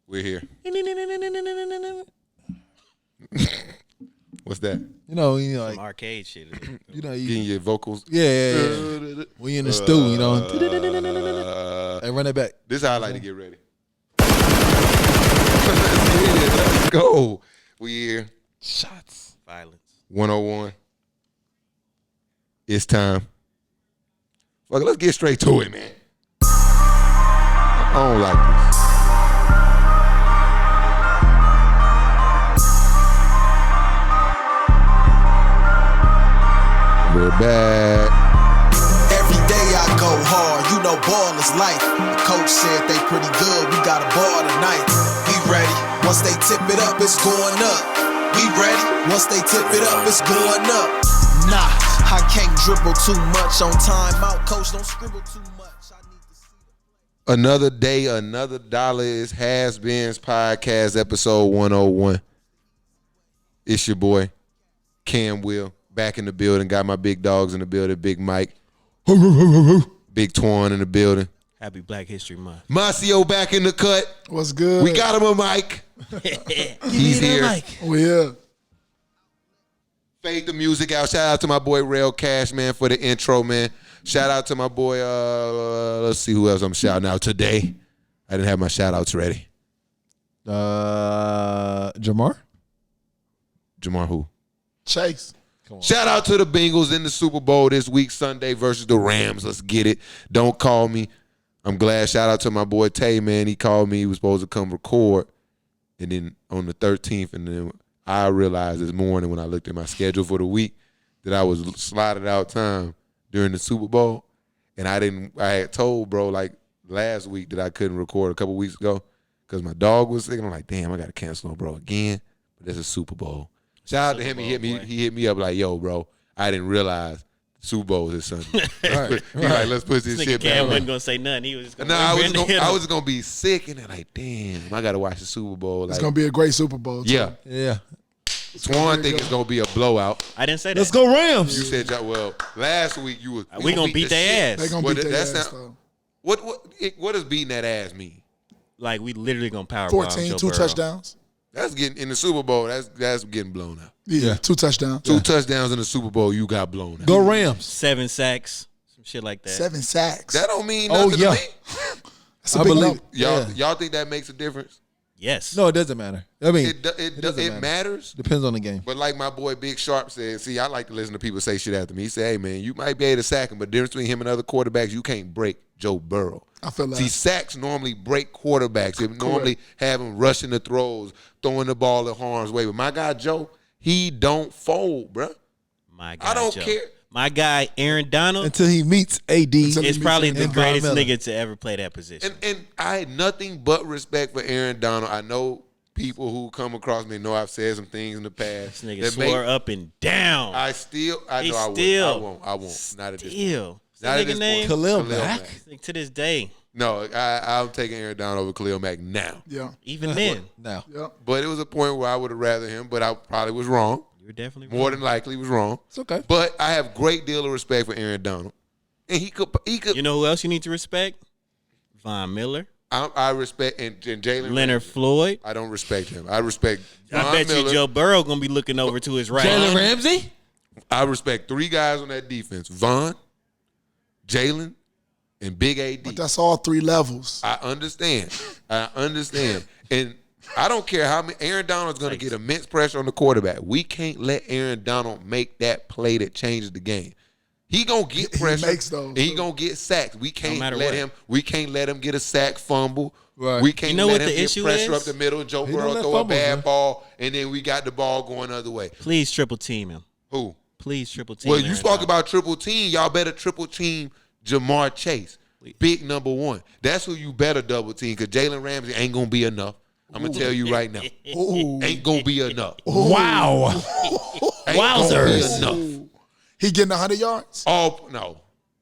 We're here. What's that? You know, like some arcade shit. you know, Getting your vocals. Yeah. When you in the stew, you know. Hey, run that back. This is how I like to get ready. Let's go. We here. Shots. Violence. 101. It's time. Fuck it, let's get straight to it, man. I don't like this. We're back. Every day I go hard, you know ball is life. The coach said they pretty good, we got a ball tonight. We ready, once they tip it up, it's going up. We ready, once they tip it up, it's going up. Nah, I can't dribble too much on timeout, coach, don't scribble too much. I need to see the Another day, another dollar is HasBeens Podcast, episode 101. It's your boy, Cam Will, back in the building. Got my big dogs in the building, Big Mike, Big Twan in the building. Happy Black History Month. Marcio back in the cut. What's good? We got him a mic. He's here. Oh, yeah. Fade the music out. Shout out to my boy Rail Cash, man, for the intro, man. Shout out to my boy, let's see who else I'm shouting out today. I didn't have my shout outs ready. Jamar who? Chase. Shout out to the Bengals in the Super Bowl this week, Sunday versus the Rams. Let's get it. Don't call me. I'm glad. Shout out to my boy Tay, man. He called me. He was supposed to come record. And then on the 13th, and then I realized this morning when I looked at my schedule for the week that I was slotted out time during the Super Bowl. And I had told bro like last week that I couldn't record a couple weeks ago because my dog was sick. And I'm like, damn, I got to cancel on bro again. But there's a Super Bowl. Shout out to him. He hit me up like, yo, bro, I didn't realize the Super Bowl is this Sunday. Right. He like, let's put this shit back Cam on. wasn't gonna say nothing. He was just gonna I was gonna be sick, and then like, damn, I gotta watch the Super Bowl. It's Like, going to be a great Super Bowl, too. Yeah. Swan think it's gonna be a blowout. I didn't say that. Let's go Rams. You said, well, last week you was We gonna beat their They're ass. going to beat their ass, though. What does beating that ass mean? Like we literally gonna power bomb 14, Joe 2 Burrow. touchdowns. That's getting in the Super Bowl. That's getting blown out. Yeah, 2 touchdowns. 2 touchdowns in the Super Bowl, you got blown out. Go Rams. 7 sacks, some shit like that. 7 sacks. That don't mean nothing yeah. to me. That's a I big believe number. Y'all think that makes a difference? Yes. No, it doesn't matter. I mean, It matters. Depends on the game. But like my boy Big Sharp said, see, I like to listen to people say shit after me. He said, hey, man, you might be able to sack him, but the difference between him and other quarterbacks, you can't break Joe Burrow. I feel like See, sacks normally break quarterbacks. They normally have him rushing the throws, throwing the ball in harm's way. But my guy Joe, he don't fold, bruh. My guy, I don't Joe. care. My guy Aaron Donald Until he meets AD. is probably the and Von greatest Miller. nigga to ever play that position. And I had nothing but respect for Aaron Donald. I know people who come across me know I've said some things in the past. This nigga that swore up and down. I know I won't. Not at this point. Still. Not at Nigga this name? point. Khalil Khalil Mack? Mack. To this day. No, I'm taking Aaron Donald over Khalil Mack now. Yeah. Even then. Now. Yeah. But it was a point where I would have rather him, but I probably was wrong. You were definitely More wrong. than likely was wrong. It's okay. But I have great deal of respect for Aaron Donald. And he could You know who else you need to respect? Von Miller. I respect and Jalen Leonard Floyd. I don't respect him. I respect I Von bet Miller. you Joe Burrow gonna be looking over to his right. Jalen Ramsey? I respect 3 guys on that defense. Von, Jalen, and Big AD. But that's all 3 levels. I understand. And I don't care how many. Aaron Donald's going to get immense pressure on the quarterback. We can't let Aaron Donald make that play that changes the game. He gonna get pressure. He makes those. And he gonna get sacks. We can't matter let what. him. We can't let him get a sack, fumble. Right. We can't You know let what him the get issue pressure is? up the middle and Joe He don't Burrow let throw a fumbles, bad man. ball, and then we got the ball going the other way. Please triple team him. Who? Please triple team. Well, you Aaron spoke Donald. about triple team. Y'all better triple team Jamar Chase. Big number 1. That's who you better double team because Jalen Ramsey ain't going to be enough. I'm going to tell you right now. Ooh. Ain't going to be enough. Wow. Ain't gonna be enough. He getting 100 yards? Oh, no.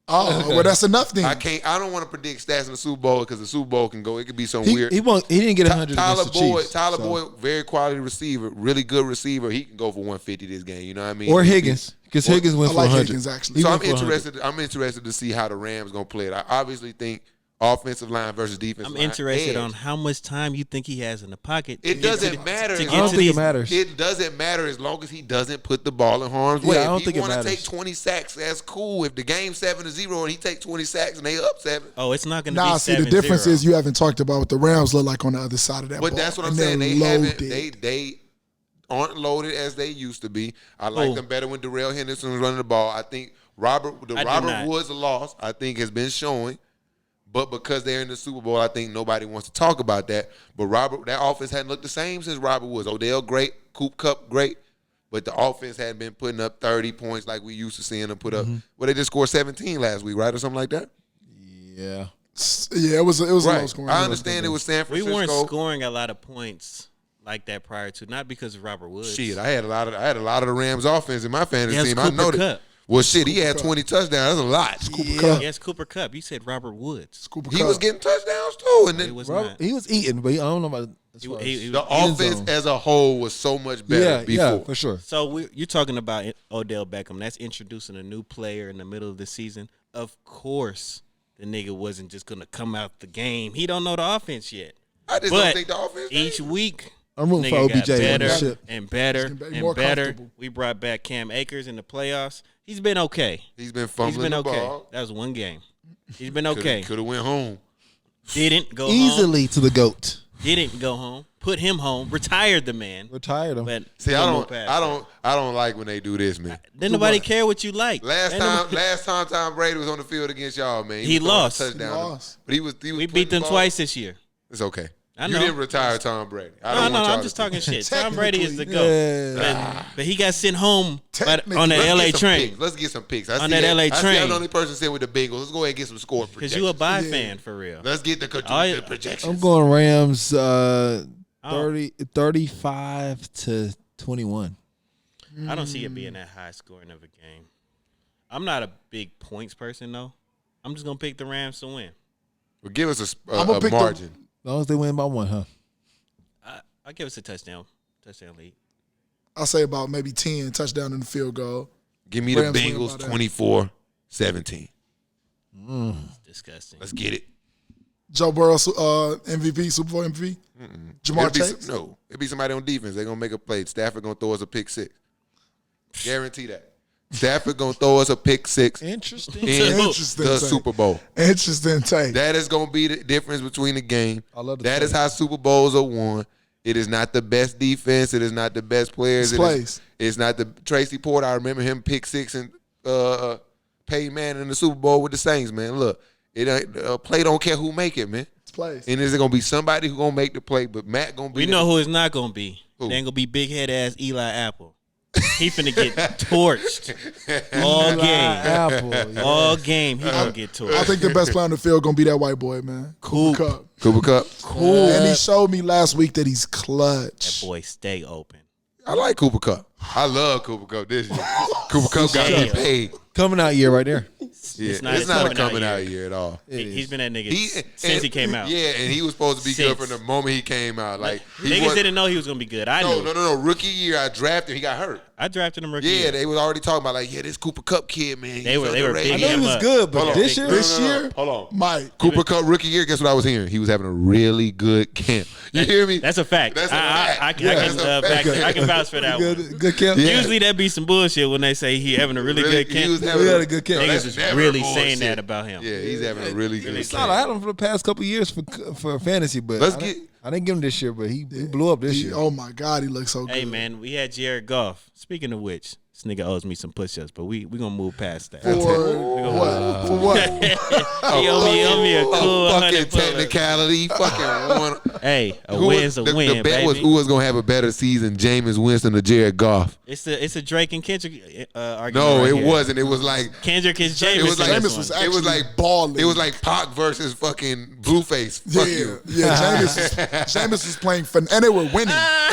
Oh, well, that's enough then. I don't want to predict stats in the Super Bowl because the Super Bowl can go. It could be some He weird. didn't get 100 Tyler against the Boyd, Chiefs. Tyler so. Boyd, very quality receiver, really good receiver. He can go for 150 this game. You know what I mean? Or Higgins. Because Higgins I went for like 100. Higgins, actually. He So went I'm for 100. interested. I'm interested to see how the Rams gonna play it. I obviously think offensive line versus defensive I'm line. interested edge. on how much time you think he has in the pocket. It doesn't matter. to I get don't to think it these- matters. It doesn't matter as long as he doesn't put the ball in harm's way. I don't If think he it want to matters. take 20 sacks, that's cool. If the game's 7-0 and he take 20 sacks and they up 7, Oh, it's not going to Nah, be see, 7-0. the difference is you haven't talked about what the Rams look like on the other side of that but ball. that's what I'm And saying. they're They haven't. loaded. They aren't loaded as they used to be. I like them better when Darrell Henderson was running the ball. I think Robert not. Woods loss, I think, has been showing. But because they're in the Super Bowl, I think nobody wants to talk about that. But that offense hadn't looked the same since Robert Woods. Odell, great. Coop Cup, great. But the offense hadn't been putting up 30 points like we used to seeing them put up. Well, they just scored 17 last week, right? Or something like that? Yeah. Yeah, it was a low Right. scoring. I understand it was San we Francisco. weren't scoring a lot of points like that prior to, not because of Robert Woods. Shit, I had a lot of the Rams offense in my fantasy Yes, team. I know Cooper that. Kupp. Well, shit, he had 20 touchdowns. That's a lot. Yes, Cooper Cup. You said Robert Woods. He was getting touchdowns too, and He then was Bro, not. he was eating, but I don't know about as far as- He the was- offense zone. as a whole was so much better before. Yeah, for sure. So you're talking about Odell Beckham. That's introducing a new player in the middle of the season. Of course, the nigga wasn't just going to come out the game. He don't know the offense yet. I just But don't think the offense. each week, I'm rooting for nigga got OBJ on better this shit. and better getting and more better. comfortable. We brought back Cam Akers in the playoffs. He's been okay. He's been He's fumbling been the okay. ball. That was one game. He's been okay. Could have went home. Didn't go home. Easily to the GOAT. Didn't go home. Put him home. Retired the man. Retired him. But See, we'll I move past that. don't like when they do this, man. Didn't nobody care what you like. Last Ain't time, nobody- Tom Brady was on the field against y'all, man. He was throwing a lost. touchdown. He lost. But he was we putting beat them the ball- twice this year. It's okay. I You know. didn't retire Tom Brady. I No, don't want y'all I'm to just think. talking shit. Tom Brady is the Technically, GOAT. yeah. But he got sent home Technically. on the Let's LA get some train. picks. Let's get some picks. I On see that LA I see I'm train. the only person sitting with the Bengals. Let's go ahead and get some score Because projections. you a bye Yeah. fan for real. Let's get the Oh, yeah. projections. I'm going Rams 30. 35 to 21. I don't see it being that high scoring of a game. I'm not a big points person, though. I'm just going to pick the Rams to win. Well, give us I'ma a pick the- margin. As long as they win by one, huh? I'll give us a touchdown lead. I'll say about maybe 10 touchdown in the field goal. Give me the Rams win Bengals by that. 24-17. It's disgusting. Let's get it. Joe Burrow, MVP, Super Bowl MVP. Jamar It'll be Chase. it'll be somebody on defense. They're gonna make a play. Stafford gonna throw us a pick 6. Guarantee that. Stafford gonna throw us a pick 6 Interesting. in Interesting the take. Super Bowl. Interesting take. That is gonna be the difference between the game. I love the That is take. how Super Bowls are won. It is not the best defense. It is not the best players. It's plays. It's not the Tracy Porter. I remember him pick 6 and Peyton Manning in the Super Bowl with the Saints. Man, look, it ain't play. Don't care who make it, man. It's plays. And is it gonna be somebody who gonna make the play? But Matt gonna be. We know who it's not going to be. Who? They ain't going to be big-head ass Eli Apple. He finna get torched all game. Apple. Yeah. All game, he gonna get torched. I think the best player on the field gonna be that white boy, man. Coop. Cooper Kupp. Cooper Kupp. Cool. And he showed me last week that he's That clutch. boy stay open. I like Cooper Kupp. I love Cooper Kupp this year. Cooper Kupp got Yeah. me paid. Coming out year right there. Yeah, It's not it's a not a coming out coming out year. year at all. He's been that nigga since he came out. Yeah, and he was supposed to be good Since. from the moment he came out. Like he Niggas was, didn't know he was gonna be good. I knew. no. Rookie year, I drafted him. He got hurt. I drafted him rookie. Yeah, year. they was already talking about like, yeah, this Cooper Kupp kid, man. They were I bigging know he him was up. good, but Hold on. this year, This year, Hold on. Mike. Cooper Kupp rookie year. Guess what I was hearing? He was having a really good camp. You hear me? That's a fact. That's a I fact. can That's a fact. I can vouch for that one. good camp. Yeah. Usually that be some bullshit when they say he having a really good he camp. was having We had a good camp. No, Niggas that's is never really bullshit. saying that about him. Yeah, he's having a really good It's not. I camp. had him for the past couple of years for fantasy, but Let's I didn't give him this year, but he blew up this year. Oh my God, he looks so good. Hey man, we had Jared Goff. Speaking of which, this nigga owes me some push-ups, but we gonna move past that. For what? For what? He owe me a cool Fucking 100 pull-ups. technicality. Fucking one. Hey, a Who win's a was- win, the bet baby. was who was gonna have a better season, Jameis Winston or Jared Goff? It's a Drake and Kendrick argument. No, right it here. wasn't. It was like Kendrick is Jameis. it was like in Jameis this was one. it was actually like balling. It was like Pac versus fucking Blueface. Fuck you. Yeah, Jameis was playing fun, and they were winning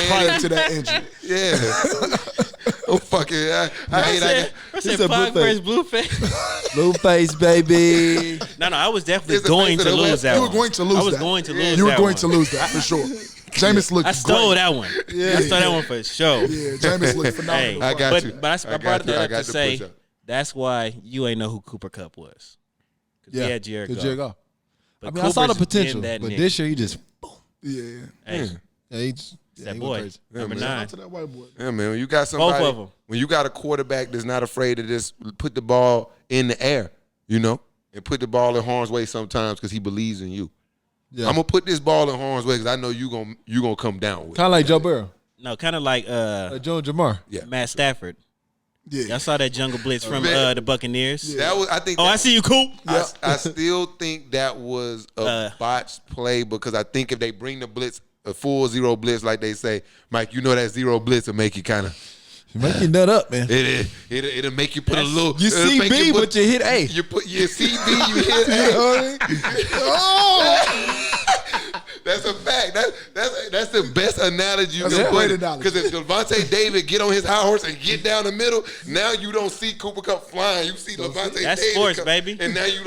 prior to that injury. Yeah. Oh fucking! I hate that. I said said Pac Blueface. versus Blueface. Blueface, baby. No, I was definitely It's the going face to of the lose West. that You one. were going to lose that. I was going to lose You were that going one. to lose that for sure. Jameis looked I stole great. that one. I stole that one for sure. Yeah, Jameis looked Hey, phenomenal. I got but, you. But I I brought got you. it I up got to the say push-up. that's why you ain't know who Cooper Kupp was. 'Cause he had Jared Goff. Jared Goff. But I mean, I saw the Cooper's potential, been that but nigga. this year he just Yeah. Hey, he it's that he went boy, crazy. number man. Shout 9. out to that white boy. Yeah, man. When you got somebody, Both of them. when you got a quarterback that's not afraid to just put the ball in the air, and put the ball in harm's way sometimes because he believes in you. Yeah. I'm gonna put this ball in harm's way because I know you gonna come down with it. Kind of like Joe Burrow, No, kind of like Joe Jamar. Yeah. Matt Stafford. Yeah. Y'all saw that jungle blitz from Man. the Buccaneers. That was, I think. Oh, I see you, Coop. I still think that was a botched play because I think if they bring the blitz, a full zero blitz, like they say, Mike, that zero blitz will make you kind of. You make you nut up, man. It'll make you put a little. You it'll make CB, but you hit A. You put your CB, you hit A. Oh! That's a fact. That's the best analogy you That's can a put. great analogy. Because if Levante David get on his high horse and get down the middle, now you don't see Cooper Kupp flying. You see Levante That's David sports, come, baby. And now you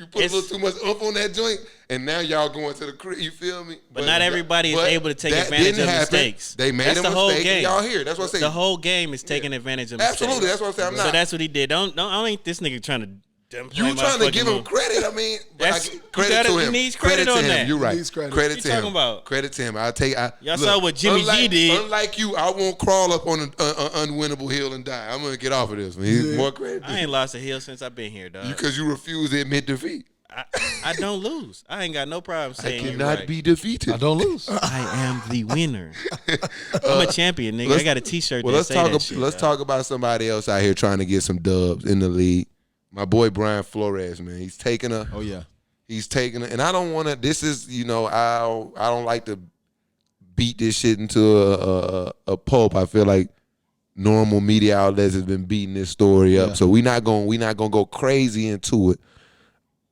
put a little too much oomph on that joint, and now y'all going to the crib. You feel me? But not everybody is but able to take that advantage didn't of happen. mistakes. They made That's a the whole mistake. game. Y'all here. That's what I'm saying. The whole game is taking advantage of mistakes. Absolutely. That's what I'm saying. I'm not. So that's what he did. I don't think this nigga trying to. You trying to give him credit? I mean, credit to him. He needs credit on to him. that. You're right. He needs credit. Credit What to you him. talking about? Credit to him. Y'all saw what Jimmy G did. Unlike you, I won't crawl up on an unwinnable hill and die. I'm gonna get off of this one. He's more credit. I ain't lost a hill since I've been here, dog. Because you refuse to admit defeat. I don't lose. I ain't got no problem I saying cannot right. be defeated. I don't lose. I am the winner. I'm a champion, nigga. I got a T-shirt that say that shit. Let's talk about somebody else out here trying to get some dubs in the league. My boy Brian Flores, man. He's taking a. Oh yeah. He's taking it, and I don't want to. This is, I don't like to beat this shit into a pulp. I feel like normal media outlets have been beating this story up, so we not gonna go crazy into it.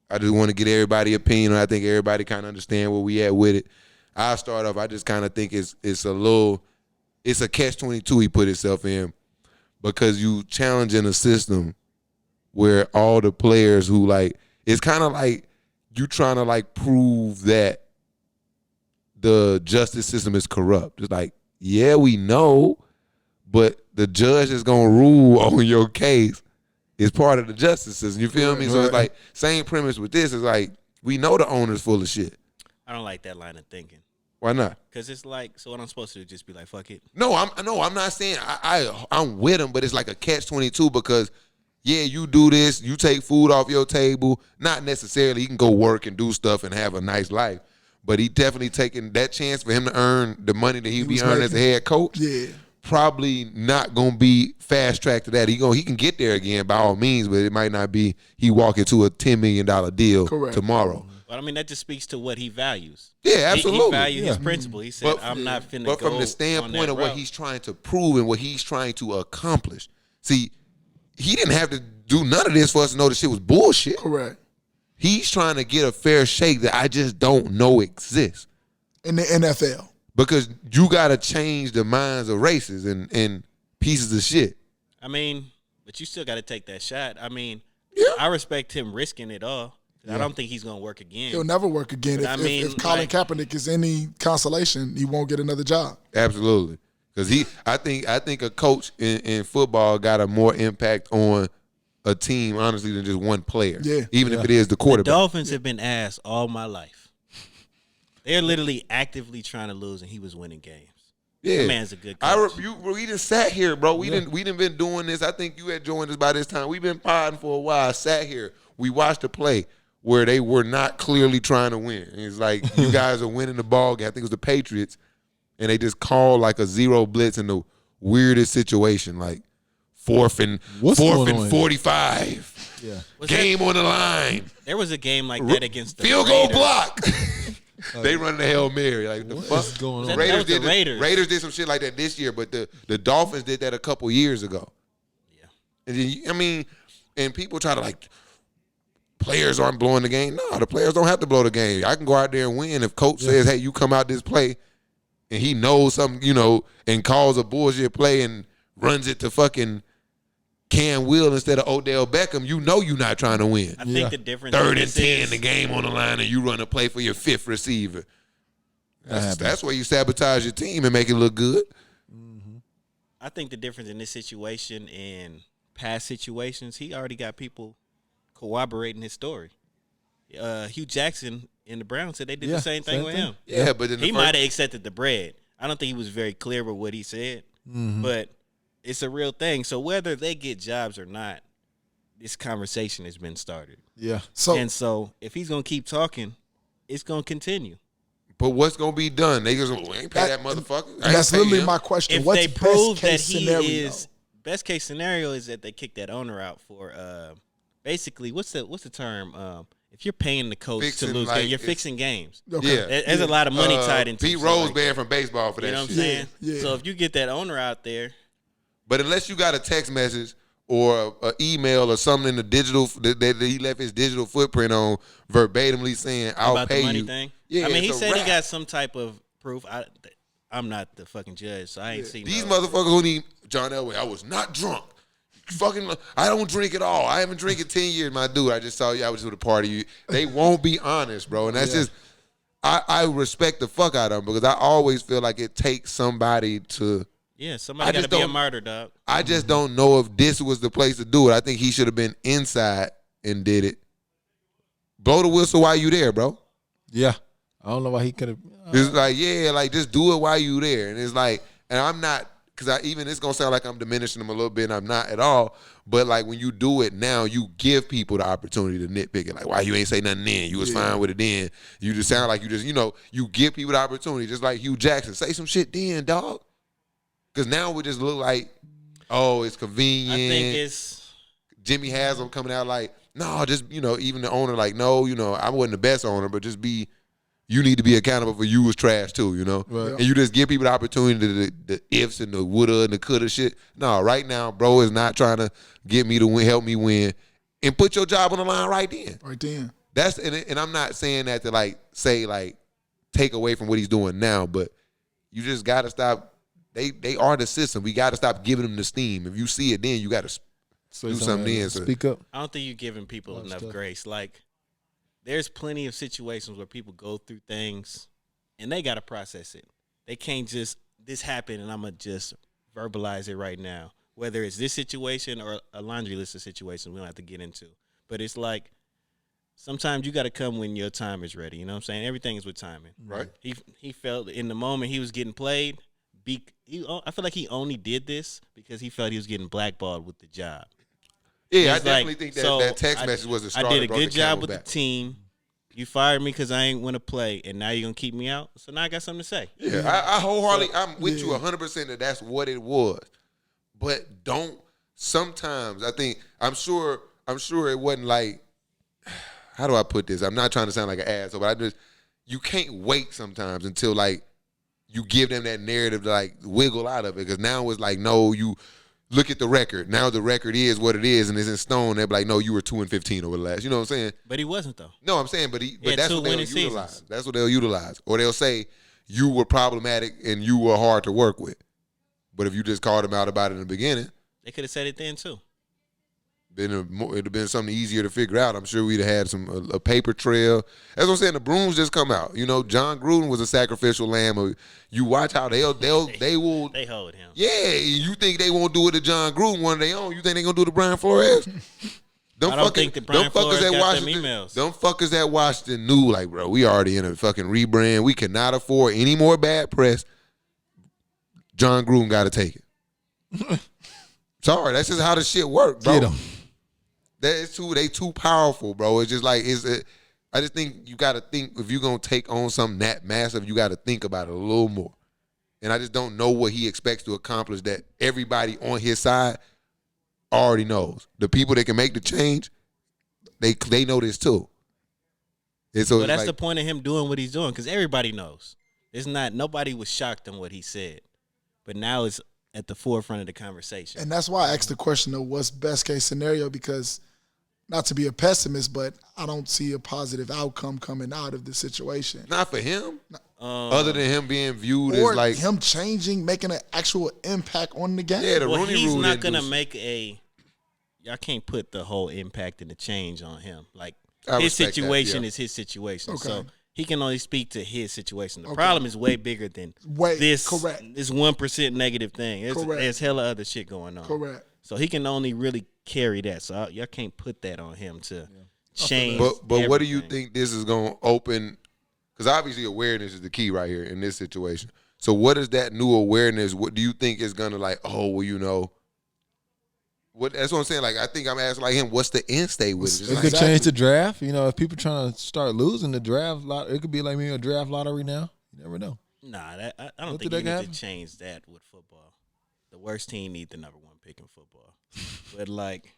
I just want to get everybody's opinion. I think everybody kind of understand where we at with it. I'll start off. I just kind of think it's a catch-22 he put himself in because you challenging a system where all the players who it's kind of like you trying to prove that the justice system is corrupt. It's like, yeah, we know, but the judge is gonna rule on your case. It's part of the justice system. You feel me? So it's like same premise with this. It's like we know the owner's full of shit. I don't like that line of thinking. Why not? Because it's like, so what I'm supposed to do, just be like, fuck it. No, I'm not saying I'm with him, but it's like a catch-22 because. Yeah, you do this, you take food off your table. Not necessarily he can go work and do stuff and have a nice life. But he definitely taking that chance for him to earn the money that he'd be earning as a head coach. Yeah. Probably not gonna be fast track to that. He can get there again by all means, but it might not be he walk into a $10 million deal tomorrow. But I mean, that just speaks to what he values. Yeah, absolutely. He valued his principle. He said, I'm not finna go. But from the standpoint of what he's trying to prove and what he's trying to accomplish. See, he didn't have to do none of this for us to know the shit was bullshit. Correct. He's trying to get a fair shake that I just don't know exists. In the NFL. Because you got to change the minds of races and pieces of shit. I mean, but you still got to take that shot. I mean, Yeah. I respect him risking it all. I don't think he's going to work again. He'll never work again. If Colin Kaepernick is any consolation, he won't get another job. Absolutely. Because I think a coach in football got a more impact on a team, honestly, than just one player. Yeah. Even if it is the quarterback. The Dolphins have been ass all my life. They're literally actively trying to lose, and he was winning games. Yeah. That man's a good coach. We just sat here, bro. We didn't been doing this. I think you had joined us by this time. We've been podding for a while. Sat here. We watched the play where they were not clearly trying to win. It's like you guys are winning the ball game. I think it was the Patriots, and they just called like a zero blitz in the weirdest situation, like fourth and 45. Yeah. Game on the line. There was a game like that against the Field goal Raiders. block. They running the Hail Mary. Like the fuck is going on? That Raiders was the did Raiders. Raiders did some shit like that this year, but the Dolphins did that a couple years ago. Yeah. And then, I mean, and people try to players aren't blowing the game. No, the players don't have to blow the game. I can go out there and win if coach says, hey, you come out this play, and he knows something, and calls a bullshit play and runs it to fucking Cam Will instead of Odell Beckham, you're not trying to win. I think the difference 3rd in and this 10, is, the game on the line, and you run a play for your 5th receiver. That's where you sabotage your team and make it look good. I think the difference in this situation and past situations, he already got people corroborating his story. Hugh Jackson in the Browns said they did the same thing with him. Yeah, but then He might have accepted the bread. I don't think he was very clear with what he said, but it's a real thing. So whether they get jobs or not, this conversation has been started. Yeah. So if he's gonna keep talking, it's gonna continue. But what's gonna be done? They just we ain't pay that motherfucker. That's literally my question. If What's they prove best that case he scenario? is best case scenario is that they kick that owner out for basically what's the term? If you're paying the coach Fixing, to lose, like, you're it's- fixing games. Okay. Yeah. There's a lot of money tied into Pete something Rose like banned that. from baseball for that You know what I'm shit. saying? Yeah. So if you get that owner out there, But unless you got a text message or an email or something in the digital that he left his digital footprint on verbatimly saying, I'll about pay the money you. thing, Yeah, I mean, he it's a said he wrap. got some type of proof. I'm not the fucking judge, so I ain't seen These no. motherfuckers who need John Elway, I was not drunk. Fucking, I don't drink at all. I haven't drank in 10 years, my dude. I just saw you. I was just with a party. They won't be honest, bro. And that's just, I respect the fuck out of them because I always feel like it takes somebody to. Yeah, I somebody got just to be a don't- martyr, dog. I just don't know if this was the place to do it. I think he should have been inside and did it. Blow the whistle while you there, bro. Yeah. I don't know why he could have. It's like, yeah, like just do it while you there. And it's like, and I'm not, because it's going to sound like I'm diminishing them a little bit, and I'm not at all. But like when you do it now, you give people the opportunity to nitpick it. Like, why you ain't say nothing then? You was fine with it then. You just sound like you just, you give people the opportunity, just like Hugh Jackson. Say some shit then, dog. Because now we just look like, oh, it's convenient. I think it's Jimmy Haslam coming out like, no, just, even the owner like, no, I wasn't the best owner, but just you need to be accountable for you was trash too, Right. And you just give people the opportunity to the ifs and the woulda and the coulda shit. No, right now, bro is not trying to get me to win, help me win, and put your job on the line right then. Right then. That's and I'm not saying that to say take away from what he's doing now, but you just gotta stop. They are the system. We gotta stop giving them the steam. If you see it, then you gotta do something then. So. Speak up. I don't think you're giving people Oh, enough stuff. grace. Like, there's plenty of situations where people go through things and they got to process it. They can't just, this happened and I'm going to just verbalize it right now. Whether it's this situation or a laundry list of situations we don't have to get into. But it's like, sometimes you got to come when your time is ready. You know what I'm saying? Everything is with timing. Right. He felt in the moment he was getting played, I feel like he only did this because he felt he was getting blackballed with the job. Yeah, I It's definitely like, think so that text message was a start. I did a that brought good the job camel with back. the team. You fired me because I ain't want to play, and now you're going to keep me out? So now I got something to say. Yeah, I wholeheartedly, I'm with you 100% that that's what it was. But sometimes I think, I'm sure it wasn't like, how do I put this? I'm not trying to sound like an asshole, but you can't wait sometimes until you give them that narrative to wiggle out of it. Because now it's like, no, you look at the record. Now the record is what it is and it's in stone. They're like, no, you were 2-15 over the last. You know what I'm saying? But he wasn't, though. No, I'm saying, but had that's two what they'll winning utilize. seasons. That's what they'll utilize. Or they'll say you were problematic and you were hard to work with. But if you just called them out about it in the beginning, They could have said it then, too. then it'd have been something easier to figure out. I'm sure we'd have had a paper trail. That's what I'm saying. The brooms just come out. John Gruden was a sacrificial lamb. You watch how they will. They hold him. Yeah, you think they won't do it to John Gruden one of their own? You think they gonna do it to Brian Flores? I don't think that Brian Flores got them emails. Them fuckers at Washington knew, bro, we already in a fucking rebrand. We cannot afford any more bad press. John Gruden got to take it. Sorry, that's just how the shit works, bro. Get 'em. They too powerful, bro. It's just I just think you got to think, if you're going to take on something that massive, you got to think about it a little more. And I just don't know what he expects to accomplish that everybody on his side already knows. The people that can make the change, they know this too. And so But that's the point of him doing what he's doing, because everybody knows. Nobody was shocked on what he said. But now it's at the forefront of the conversation. And that's why I asked the question of what's best case scenario, because not to be a pessimist, but I don't see a positive outcome coming out of the situation. Not for him. Other than him being viewed Or as like him changing, making an actual impact on the game. Yeah, the Well, Rooney he's Rule not didn't going to do- make y'all can't put the whole impact and the change on him. Like, I his respect that, situation yeah. is his situation. Okay. So he can only speak to his situation. The problem is way bigger than this correct. 1% negative thing. Correct. There's hella other shit going on. Correct. So he can only really carry that. So y'all can't put that on him to change. But what do you everything. think this is going to open Because obviously awareness is the key right here in this situation. So what is that new awareness? What do you think is going to like, oh, well, you know, that's what I'm saying. Like, I think I'm asking like him, what's the end state with it? It could change the draft. You know, if people trying to start losing the draft, it could be like maybe a draft lottery now. You never know. Nah, I don't think you need to change that with football. The worst team need the number one pick in football. But, like,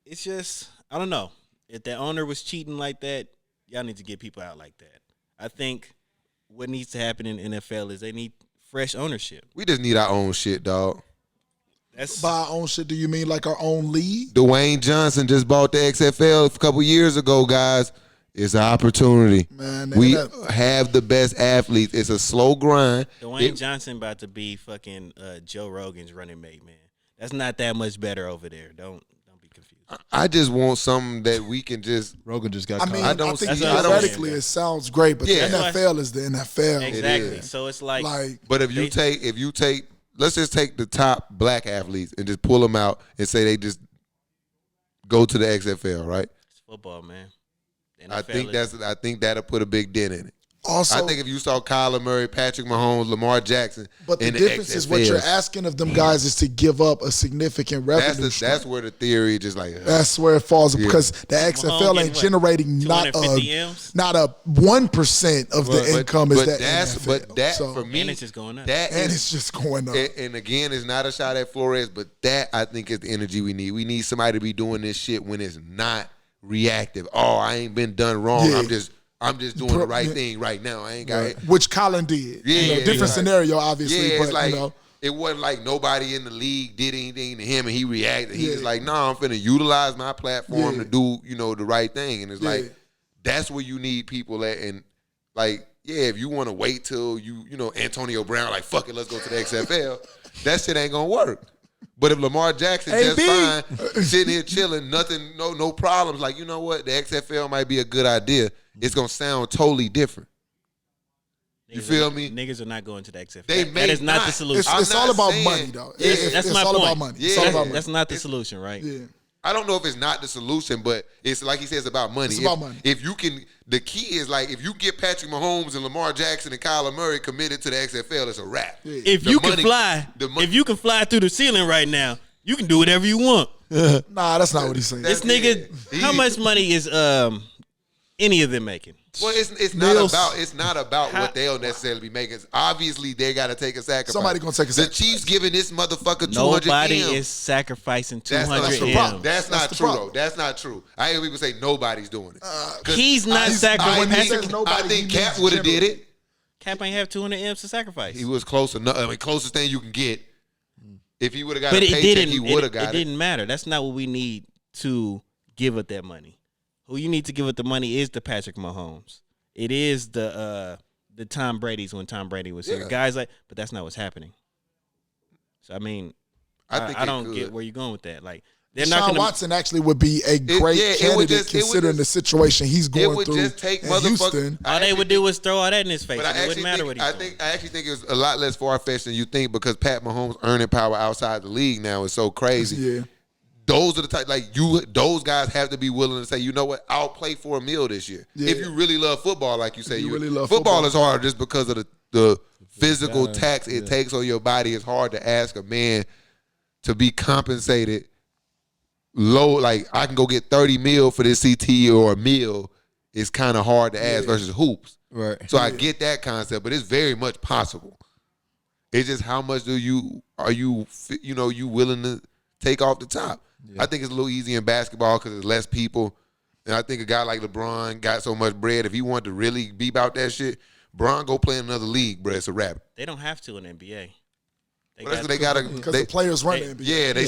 it's just, I don't know. If the owner was cheating like that, y'all need to get people out like that. I think what needs to happen in NFL is they need fresh ownership. We just need our own shit, dog. By our own shit, do you mean like our own league? Dwayne Johnson just bought the XFL a couple years ago, guys. It's an opportunity. Man, we have the best athletes. It's a slow grind. Dwayne Johnson about to be fucking Joe Rogan's running mate, man. That's not that much better over there. Don't be confused. I just want something that we can just. Rogan just got. I mean, I think theoretically it sounds great, but the NFL is the NFL. Exactly. So it's like. But if you take, let's just take the top black athletes and just pull them out and say they just go to the XFL, right? It's football, man. I think that'll put a big dent in it. Also, I think if you saw Kyler Murray, Patrick Mahomes, Lamar Jackson, but the difference is what you're asking of them guys is to give up a significant revenue. That's where the theory just like. That's where it falls because the XFL ain't generating not a 1% of the income is that NFL. But that for me, and it's just going up. It's just going up. And again, it's not a shot at Flores, but that I think is the energy we need. We need somebody to be doing this shit when it's not reactive. Oh, I ain't been done wrong. Yeah. I'm just doing the right thing right now. I ain't got it. Which Colin did. Yeah, different scenario, obviously. Yeah, but, it's like it wasn't like nobody in the league did anything to him and he reacted. He was like, I'm finna utilize my platform to do, the right thing. And it's like that's where you need people at. And like, if you want to wait till Antonio Brown, like fuck it, let's go to the XFL. That shit ain't gonna work. But if Lamar Jackson just fine, sitting here chilling, nothing, no problems, like, you know what, the XFL might be a good idea. It's going to sound totally different. You feel me? Niggas are not going to the XFL. That is not the solution. It's all about money, though. That's my all point. about money. Yeah. It's all about money. That's not the solution, right? Yeah. I don't know if it's not the solution, but it's like he says about money. It's about money. If you can, the key is like if you get Patrick Mahomes and Lamar Jackson and Kyler Murray committed to the XFL, it's a wrap. Yeah. If you can fly through the ceiling right now, you can do whatever you want. Nah, that's not what he's saying. This nigga, how much money is any of them making? Well, it's not about what they'll necessarily be making. Obviously, they got to take a sacrifice. Somebody gonna take a sacrifice. The Chiefs giving this motherfucker 200 Nobody M's. is sacrificing 200 M's. That's not the true, problem. though. That's not true. I hear people say nobody's doing it. He's not sacrificing. I think Cap would have did it. Cap ain't have 200 M's to sacrifice. He was close enough. I mean, closest thing you can get. If he would have got a paycheck, he would have got it. It didn't matter. That's not what we need to give up that money. Who you need to give up the money is the Patrick Mahomes. It is the Tom Brady's when Tom Brady was here. Guys but that's not what's happening. So I mean, I don't get where you're going with that. Like Deshaun Watson actually would be a great candidate considering the situation he's going through. Just take in Houston. All they would do was throw all that in his face. It wouldn't matter what he's doing. I actually think it's a lot less far-fetched than you think because Pat Mahomes' earning power outside the league now is so crazy. Yeah. Those are the type those guys have to be willing to say, you know what, I'll play for a meal this year. Yeah. If you really love football, like you say, you really love football is hard just because of the physical tax it takes on your body. It's hard to ask a man to be compensated low. Like I can go get 30 mil for this CT or a meal. It's kind of hard to ask versus hoops. Right. So I get that concept, but it's very much possible. It's just how much are you willing to take off the top? Yeah. I think it's a little easy in basketball because there's less people. And I think a guy like LeBron got so much bread. If he wanted to really be about that shit, Bron go play in another league, bro. It's a wrap. They don't have to in the NBA. Because the players run the NBA. Yeah, they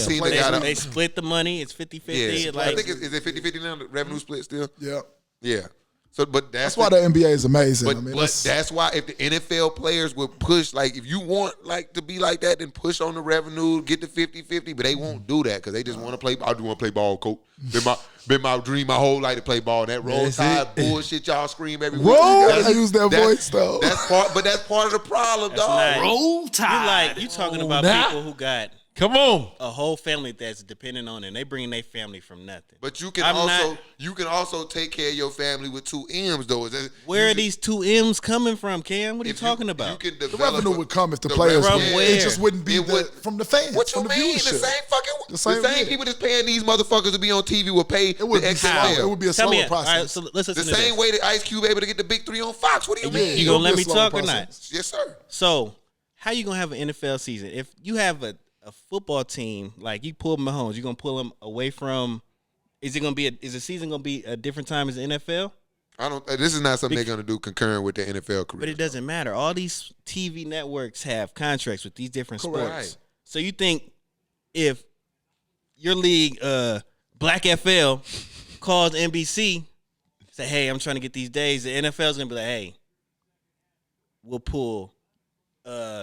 split the money. It's 50-50. Yeah, I think is it 50-50 now? The revenue split still? Yeah. Yeah. So, but that's why the NBA is amazing. But that's why if the NFL players would push, like if you want like to be like that, then push on the revenue, get the 50-50, but they won't do that because they just want to play. I do want to play ball, coach. Been my dream my whole life to play ball. That roll tide bullshit y'all scream every week. I use that voice though. That's part of the problem, dog. Roll tide. You talking about people who got Come on. a whole family that's dependent on it. And they bring their family from nothing. But you can I'm also take care of your family with 2 M's though. Where are these 2 M's coming from, Cam? What are you talking about? You can The develop revenue would come if the players From win. where? It just wouldn't be from the fans. What from you the mean? viewership. The same people that's paying these motherfuckers to be on TV will pay It would the be slow. It XFL. would be a Tell me, slower process. all right, so let's The listen to same this. way that Ice Cube able to get the big 3 on Fox. What do you mean? You gonna let It'll be me a slower talk or not? process. Yes, sir. So, how you gonna have an NFL season if you have a football team like you pull Mahomes? You gonna pull him away from? Is the season gonna be a different time as the NFL? I don't. This is not something they're gonna do concurrent with the NFL career. But it doesn't matter. All these TV networks have contracts with these different Correct. sports. Right. So you think if your league, Black FL, calls NBC, say, "Hey, I'm trying to get these days," the NFL's gonna be like, "Hey, we'll pull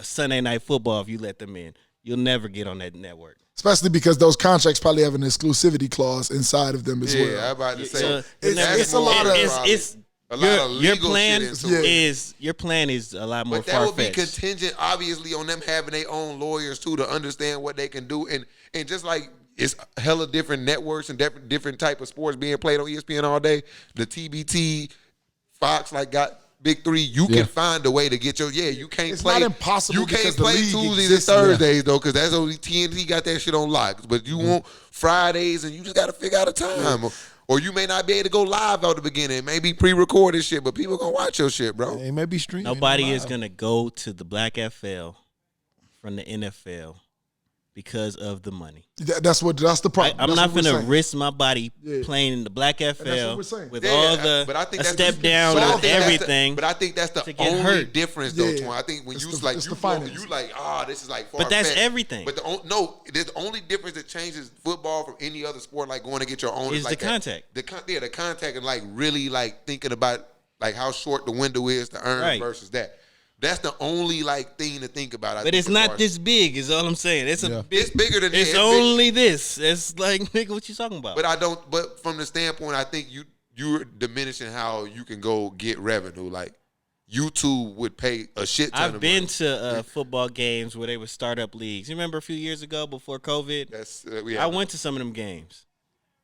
Sunday Night Football if you let them in. You'll never get on that network." Especially because those contracts probably have an exclusivity clause inside of them as Yeah, well. I'm about to say So, it's a lot of- it's a lot of your legal plan shit into it. your plan is a lot more But that would be far-fetched. contingent, obviously, on them having their own lawyers too to understand what they can do, and just like it's hella different networks and different type of sports being played on ESPN all day. The TBT, Fox, like got Big 3. You can find a way to get your You can't It's play. not impossible You can't because the play league Tuesdays and exists, yeah. Thursdays though, because that's only TNT got that shit on lock. But you want Fridays, and you just got to figure out a time. Or you may not be able to go live out the beginning. It may be pre-recorded shit, but people gonna watch your shit, bro. It may be streaming. Nobody is gonna go to the Black FL from the NFL because of the money. That's the problem. I'm That's not what we're gonna saying. risk my body Yeah. playing in the Black FL we're saying. with Yeah, all but I think a that's step down but I on think that's everything. But I think that's the to get only hurt. difference, though. Yeah. Twan. I think when It's you the- like it's you the go, finance. you like this is like But that's far-fetched. everything. But the only difference that changes football from any other sport, like going to get your own, Is like the contact. The contact, and like really like thinking about like how short the window is to earn Right. versus that. That's the only like thing to think about. I But think, it's as not far as- this big. Is all I'm saying. It's a big. It's bigger than It's that. only this. It's like, nigga, what you talking about? But I don't. But from the standpoint, I think you're diminishing how you can go get revenue. Like YouTube would pay a shit ton I've of been money. to football games where they were startup leagues. You remember a few years ago before COVID? That's I went to some of them games.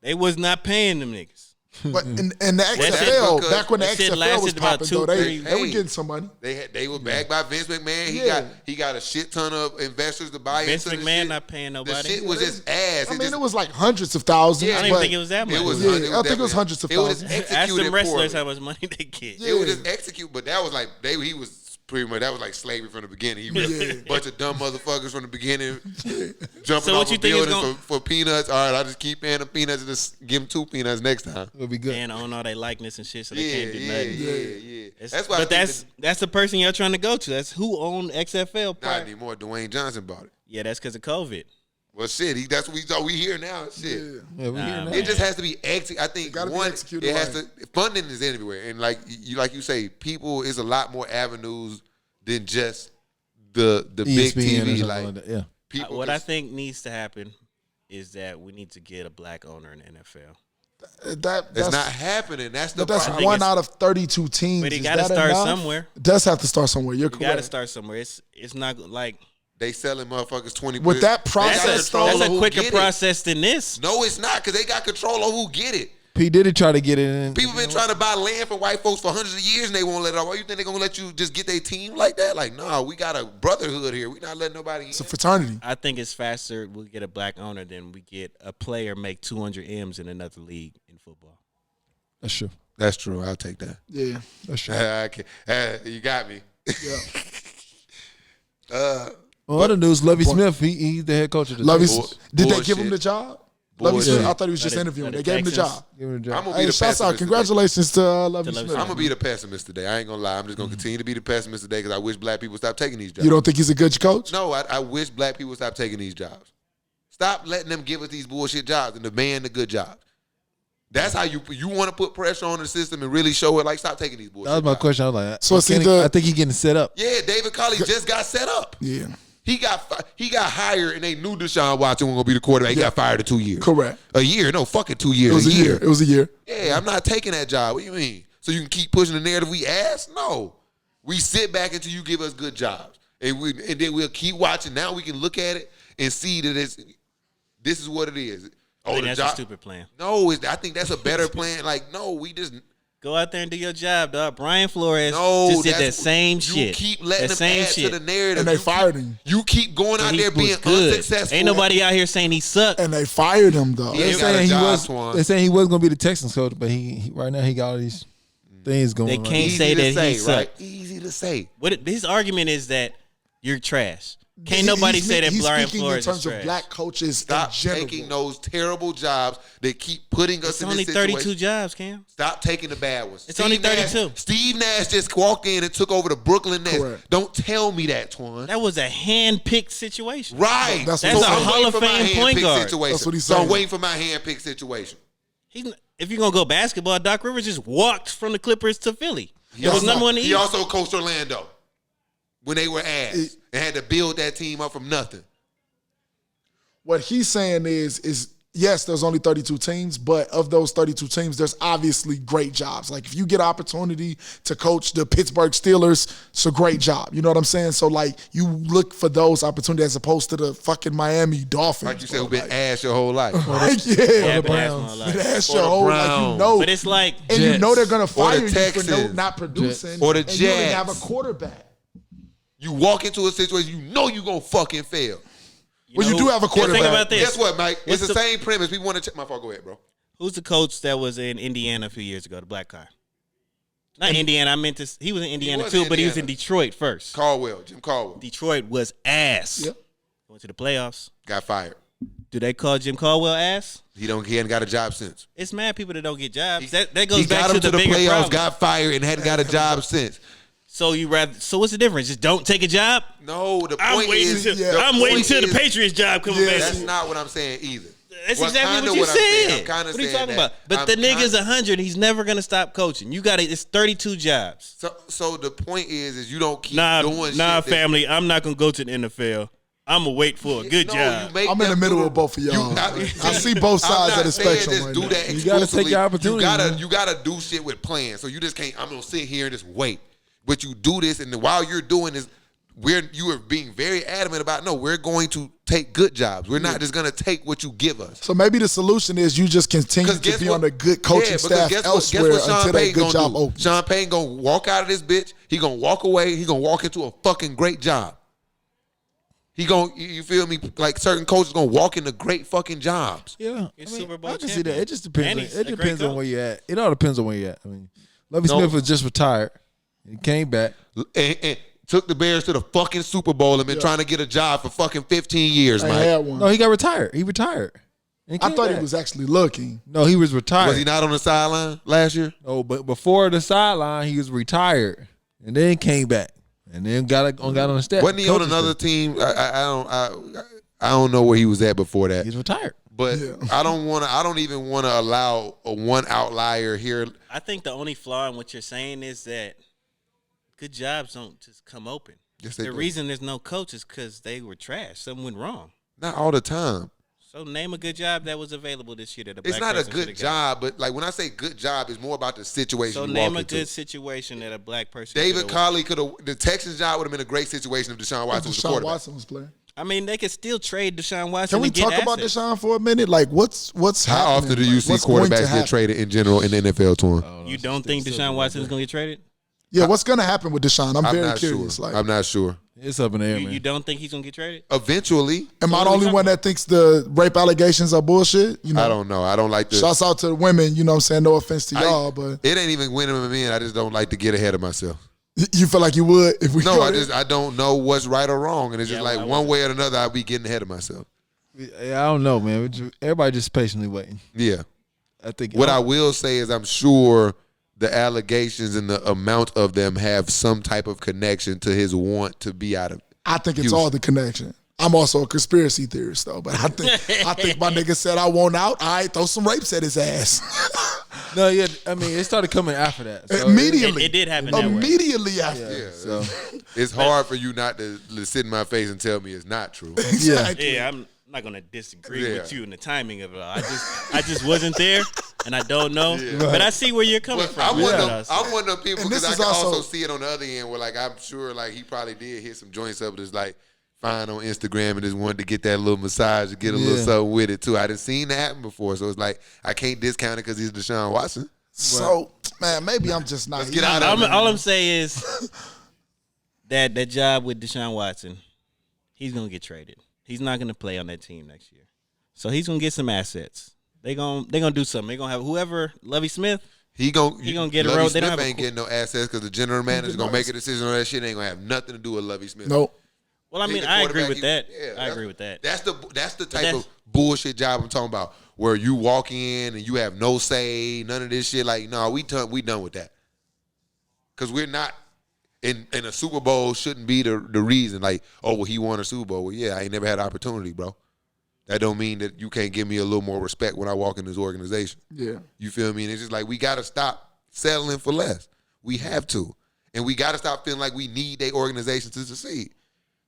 They was not paying them niggas. But in the shit XFL, because- back when the that shit XFL was lasted about popping, 2, though, they 3 were Hey. getting some money. They were backed by Vince McMahon. Yeah. He got a shit ton of investors to buy Vince into the McMahon shit. not paying The nobody. shit was just ass. I mean, it was like hundreds of thousands. Yeah, I don't even think it was that much. It was. Yeah, it was I think it was definitely- hundreds of It was thousands. Ask executed them wrestlers poorly. how much money they get. It was just execute, but that was like he was pretty much that was like slavery from the beginning. He was a bunch of dumb motherfuckers from the beginning, jumping So what off you a think is building gonna- for peanuts. All right, I'll just keep paying them peanuts and just give them 2 peanuts next time. It'll be good. And own all their likeness and shit, so they Yeah, can't do nothing. yeah. It's- That's why. but that's the person you're trying to go to. That's who owned XFL. not prior. anymore. Dwayne Johnson bought it. Yeah, that's because of COVID. Well, shit. That's what we hear now. Shit. Yeah, we here now. It just has to be I think gotta be one, executed it has right. to. Funding is everywhere, and like you say, people is a lot more avenues than just the big ESPN or TV. something Like like that. Yeah. people, What I think needs to happen is that we need to get a black owner in the NFL. it's That's not happening. That's the But that's problem. one out of 32 teams. But it Is got to that start enough? somewhere. It does have to start somewhere. You're You got to correct. start somewhere. It's not like They selling motherfuckers 20. With that They got process, control that's of a who quicker get it. process than this. No, it's not, because they got control of who get it. P Diddy tried to get it in. People been trying to buy land from white folks for hundreds of years, and they won't let it out. Why you think they're gonna let you just get their team like that? Like, no, we got a brotherhood here. We not letting nobody in. It's a fraternity. I think it's faster we get a black owner than we get a player make 200 M's in another league in football. That's true. That's true. I'll take that. Yeah. That's true. Okay. You got me. Yeah. Well, other news, Lovie Smith, he's the head coach of the Lovey, team. did they bullshit. give him the job? Lovey Bullshit. Smith, I thought he was just Let it- interviewing. let They it gave him the Texans. job. Give him the job. I'm gonna be Hey, the shouts out. pessimist Congratulations to Lovey Lovie Smith. Smith. I'm gonna be the pessimist today. I ain't gonna lie. I'm just gonna continue to be the pessimist today because I wish black people stop taking these jobs. You don't think he's a good coach? No, I wish black people stop taking these jobs. Stop letting them give us these bullshit jobs and demand the good jobs. That's how you want to put pressure on the system and really show it. Like, stop taking these bullshit That was my jobs. question. I was like, So it's I either- think he's getting set up. Yeah, David Culley just got set up. Yeah. He got hired and they knew Deshaun Watson was gonna be the quarterback. He got fired in 2 years. Correct. A year? No, fucking 2 years. It was a year. It was a year. Yeah, I'm not taking that job. What do you mean? So you can keep pushing the narrative we ask? No. We sit back until you give us good jobs. And then we'll keep watching. Now we can look at it and see that this is what it is. I think that's a stupid plan. No, I think that's a better plan. Like, no, we just go out there and do your job, dog. Brian Flores no, just did that same shit. You keep letting them add to the narrative. And they fired him. You keep going out there being unsuccessful. Ain't nobody out here saying he sucked. And they fired him, though. They're saying he was going to be the Texans coach, but he right now he got all these things going on. They can't say that he sucked. Right? Easy to say. His argument is that you're trash. Can't nobody say that Brian Flores is trash. He's speaking in terms of black coaches Stop in general. taking those terrible jobs that keep putting us in this situation. It's only 32 jobs, Cam. Stop taking the bad ones. It's only 32. Steve Nash just walked in and took over the Brooklyn Nets. Correct. Don't tell me that, Twan. That was a hand-picked situation. Right. That's a Hall of Fame point guard. Situation. That's what he's So saying. I'm waiting for my hand-picked situation. If you're going to go basketball, Doc Rivers just walked from the Clippers to Philly. He was number 1 in the East. He also coached Orlando when they were ass and had to build that team up from nothing. What he's saying is yes, there's only 32 teams, but of those 32 teams, there's obviously great jobs. Like if you get an opportunity to coach the Pittsburgh Steelers, it's a great job. You know what I'm saying? So like you look for those opportunities as opposed to the fucking Miami Dolphins. Like you said, who've been ass your whole life. Like, Yeah, the but Browns. that's Been ass your whole life, you know. But it's like and you know they're gonna fire you Texans. for not producing. Or the and you don't even Jets. have a quarterback. You walk into a situation, you know you're going to fucking fail. Well, you do have a quarterback. Think about this. Guess what, Mike? What's It's the same premise. People want to check my fault. Go ahead, bro. Who's the coach that was in Indiana a few years ago, the black guy? Not Indiana. I meant to. He was in Indiana was too, in but he was in Indiana. Detroit first. Jim Caldwell. Detroit was ass. Yep. Went to the playoffs. Got fired. Do they call Jim Caldwell ass? He hadn't got a job since. It's mad people that don't get jobs. That goes He back got him to the bigger playoffs, problem. got fired, and hadn't got a job since. So what's the difference? Just don't take a job? No, the I'm point waiting is, till the the Patriots job comes back. That's not what I'm saying either. That's Well, exactly kinda what you what I'm saying. said. I'm kinda What are you saying talking that. about? But I'm the nigga's kinda- 100. He's never gonna stop coaching. It's 32 jobs. So the point is you don't keep Nah, doing shit. family. I'm not gonna go to the NFL. I'm gonna wait for a good job. I'm in the middle of both of y'all. I see both sides of the spectrum right do now. that You gotta exclusively. take your opportunity, man. You gotta do shit with plans. So you just can't. I'm gonna sit here and just wait. But you do this, and while you're doing this, you are being very adamant about. No, we're going to take good jobs. We're not just gonna take what you give us. So maybe the solution is you just continue to be on a good coaching staff elsewhere until that good job opens. Sean Payton gonna walk out of this bitch. He gonna walk away. He gonna walk into a fucking great job. You feel me? Like certain coaches gonna walk into great fucking jobs. Yeah, Super Bowl I can see that. champion. It just depends. And he's It a great depends on coach. where you at. It all depends on where you at. I mean, Lovie No. Smith was just retired. He came back. And took the Bears to the fucking Super Bowl and been trying to get a job for fucking 15 years, I Mike. had one. No, he got retired. He retired. And I came thought back. he was actually looking. No, he was retired. Was he not on the sideline last year? No, but before the sideline, he was retired, and then came back, and then got on the step. Wasn't he on coaching another staff. team? I don't know where he was at before that. He's retired. But I don't even want to allow a one outlier here. I think the only flaw in what you're saying is that good jobs don't just come open. Yes, they The do. reason there's no coach is because they were trash. Something went wrong. Not all the time. So name a good job that was available this year that a It's black not a person good should've got. job, but like when I say good job, it's more about the situation So you name walk a into. good situation that a black person. David could've- Colley could have. The Texans job would have been a great situation if Deshaun Watson was the Deshaun quarterback. Watson was playing. I mean, they could still trade Deshaun Watson. Can we and get talk about assets. Deshaun for a minute? Like, what's How happening? often do you Like, see what's going to quarterbacks get happen? traded in general in the NFL, Torn? You don't think Deshaun Watson is going to get traded? Yeah, what's going to happen with Deshaun? I'm I'm very not curious. sure. Like, I'm not sure. It's up in the air, You man. don't think he's going to get traded? Eventually, am I what the are we only talking one that thinks the rape allegations are bullshit? You know, I don't know. I don't like the. Shouts out to the women. You know what I'm saying? No offense to y'all, but It ain't even winning them in. I just don't like to get ahead of myself. you feel like you would if we No, go I there? I don't know what's right or wrong, and it's just Yeah, like well, I one way or another, I'll be getting ahead of myself. I don't know, man. Everybody just patiently waiting. Yeah. I think What I will say is, I'm sure the allegations and the amount of them have some type of connection to his want to be out of. I think it's Houston. all the connection. I'm also a conspiracy theorist though, but I think my nigga said I want out. All right, throw some rapes at his ass. No, yeah. I mean, it started coming after that. So Immediately. It did happen that way. Immediately after. Yeah. So It's hard for you not to sit in my face and tell me it's not true. Exactly. Yeah, I'm not going to disagree Yeah. with you in the timing of it all. I just wasn't there, and I don't know. But I see where you're coming But from. I'm one Yeah. of them, people And this because I is can also also- see it on the other end where, like, I'm sure, like, he probably did hit some joints up. But it's like, find on Instagram and just wanted to get that little massage and get a little something with it too. I didn't seen that happen before, so it's like I can't discount it because he's Deshaun Watson. So, man, maybe I'm just not. Let's get out of it. All I'm saying is that job with Deshaun Watson, he's gonna get traded. He's not gonna play on that team next year, so he's gonna get some assets. They gonna do something. They gonna have whoever Lovie Smith. He gonna get a Lovie road. Smith They don't have ain't getting no assets because the general manager's gonna make a decision on that shit. It ain't gonna have nothing to do with Lovie Smith. Nope. Well, I mean, I agree with that. I agree with that. That's the type of bullshit job I'm talking about, where you walk in and you have no say, none of this shit. Like, no, we done with that. Because we're not in a Super Bowl. Shouldn't be the reason. Like, oh, well, he won a Super Bowl. Well, yeah, I ain't never had opportunity, bro. That don't mean that you can't give me a little more respect when I walk in this organization. Yeah. You feel me? And it's just like we got to stop settling for less. We have to. And we got to stop feeling like we need their organization to succeed.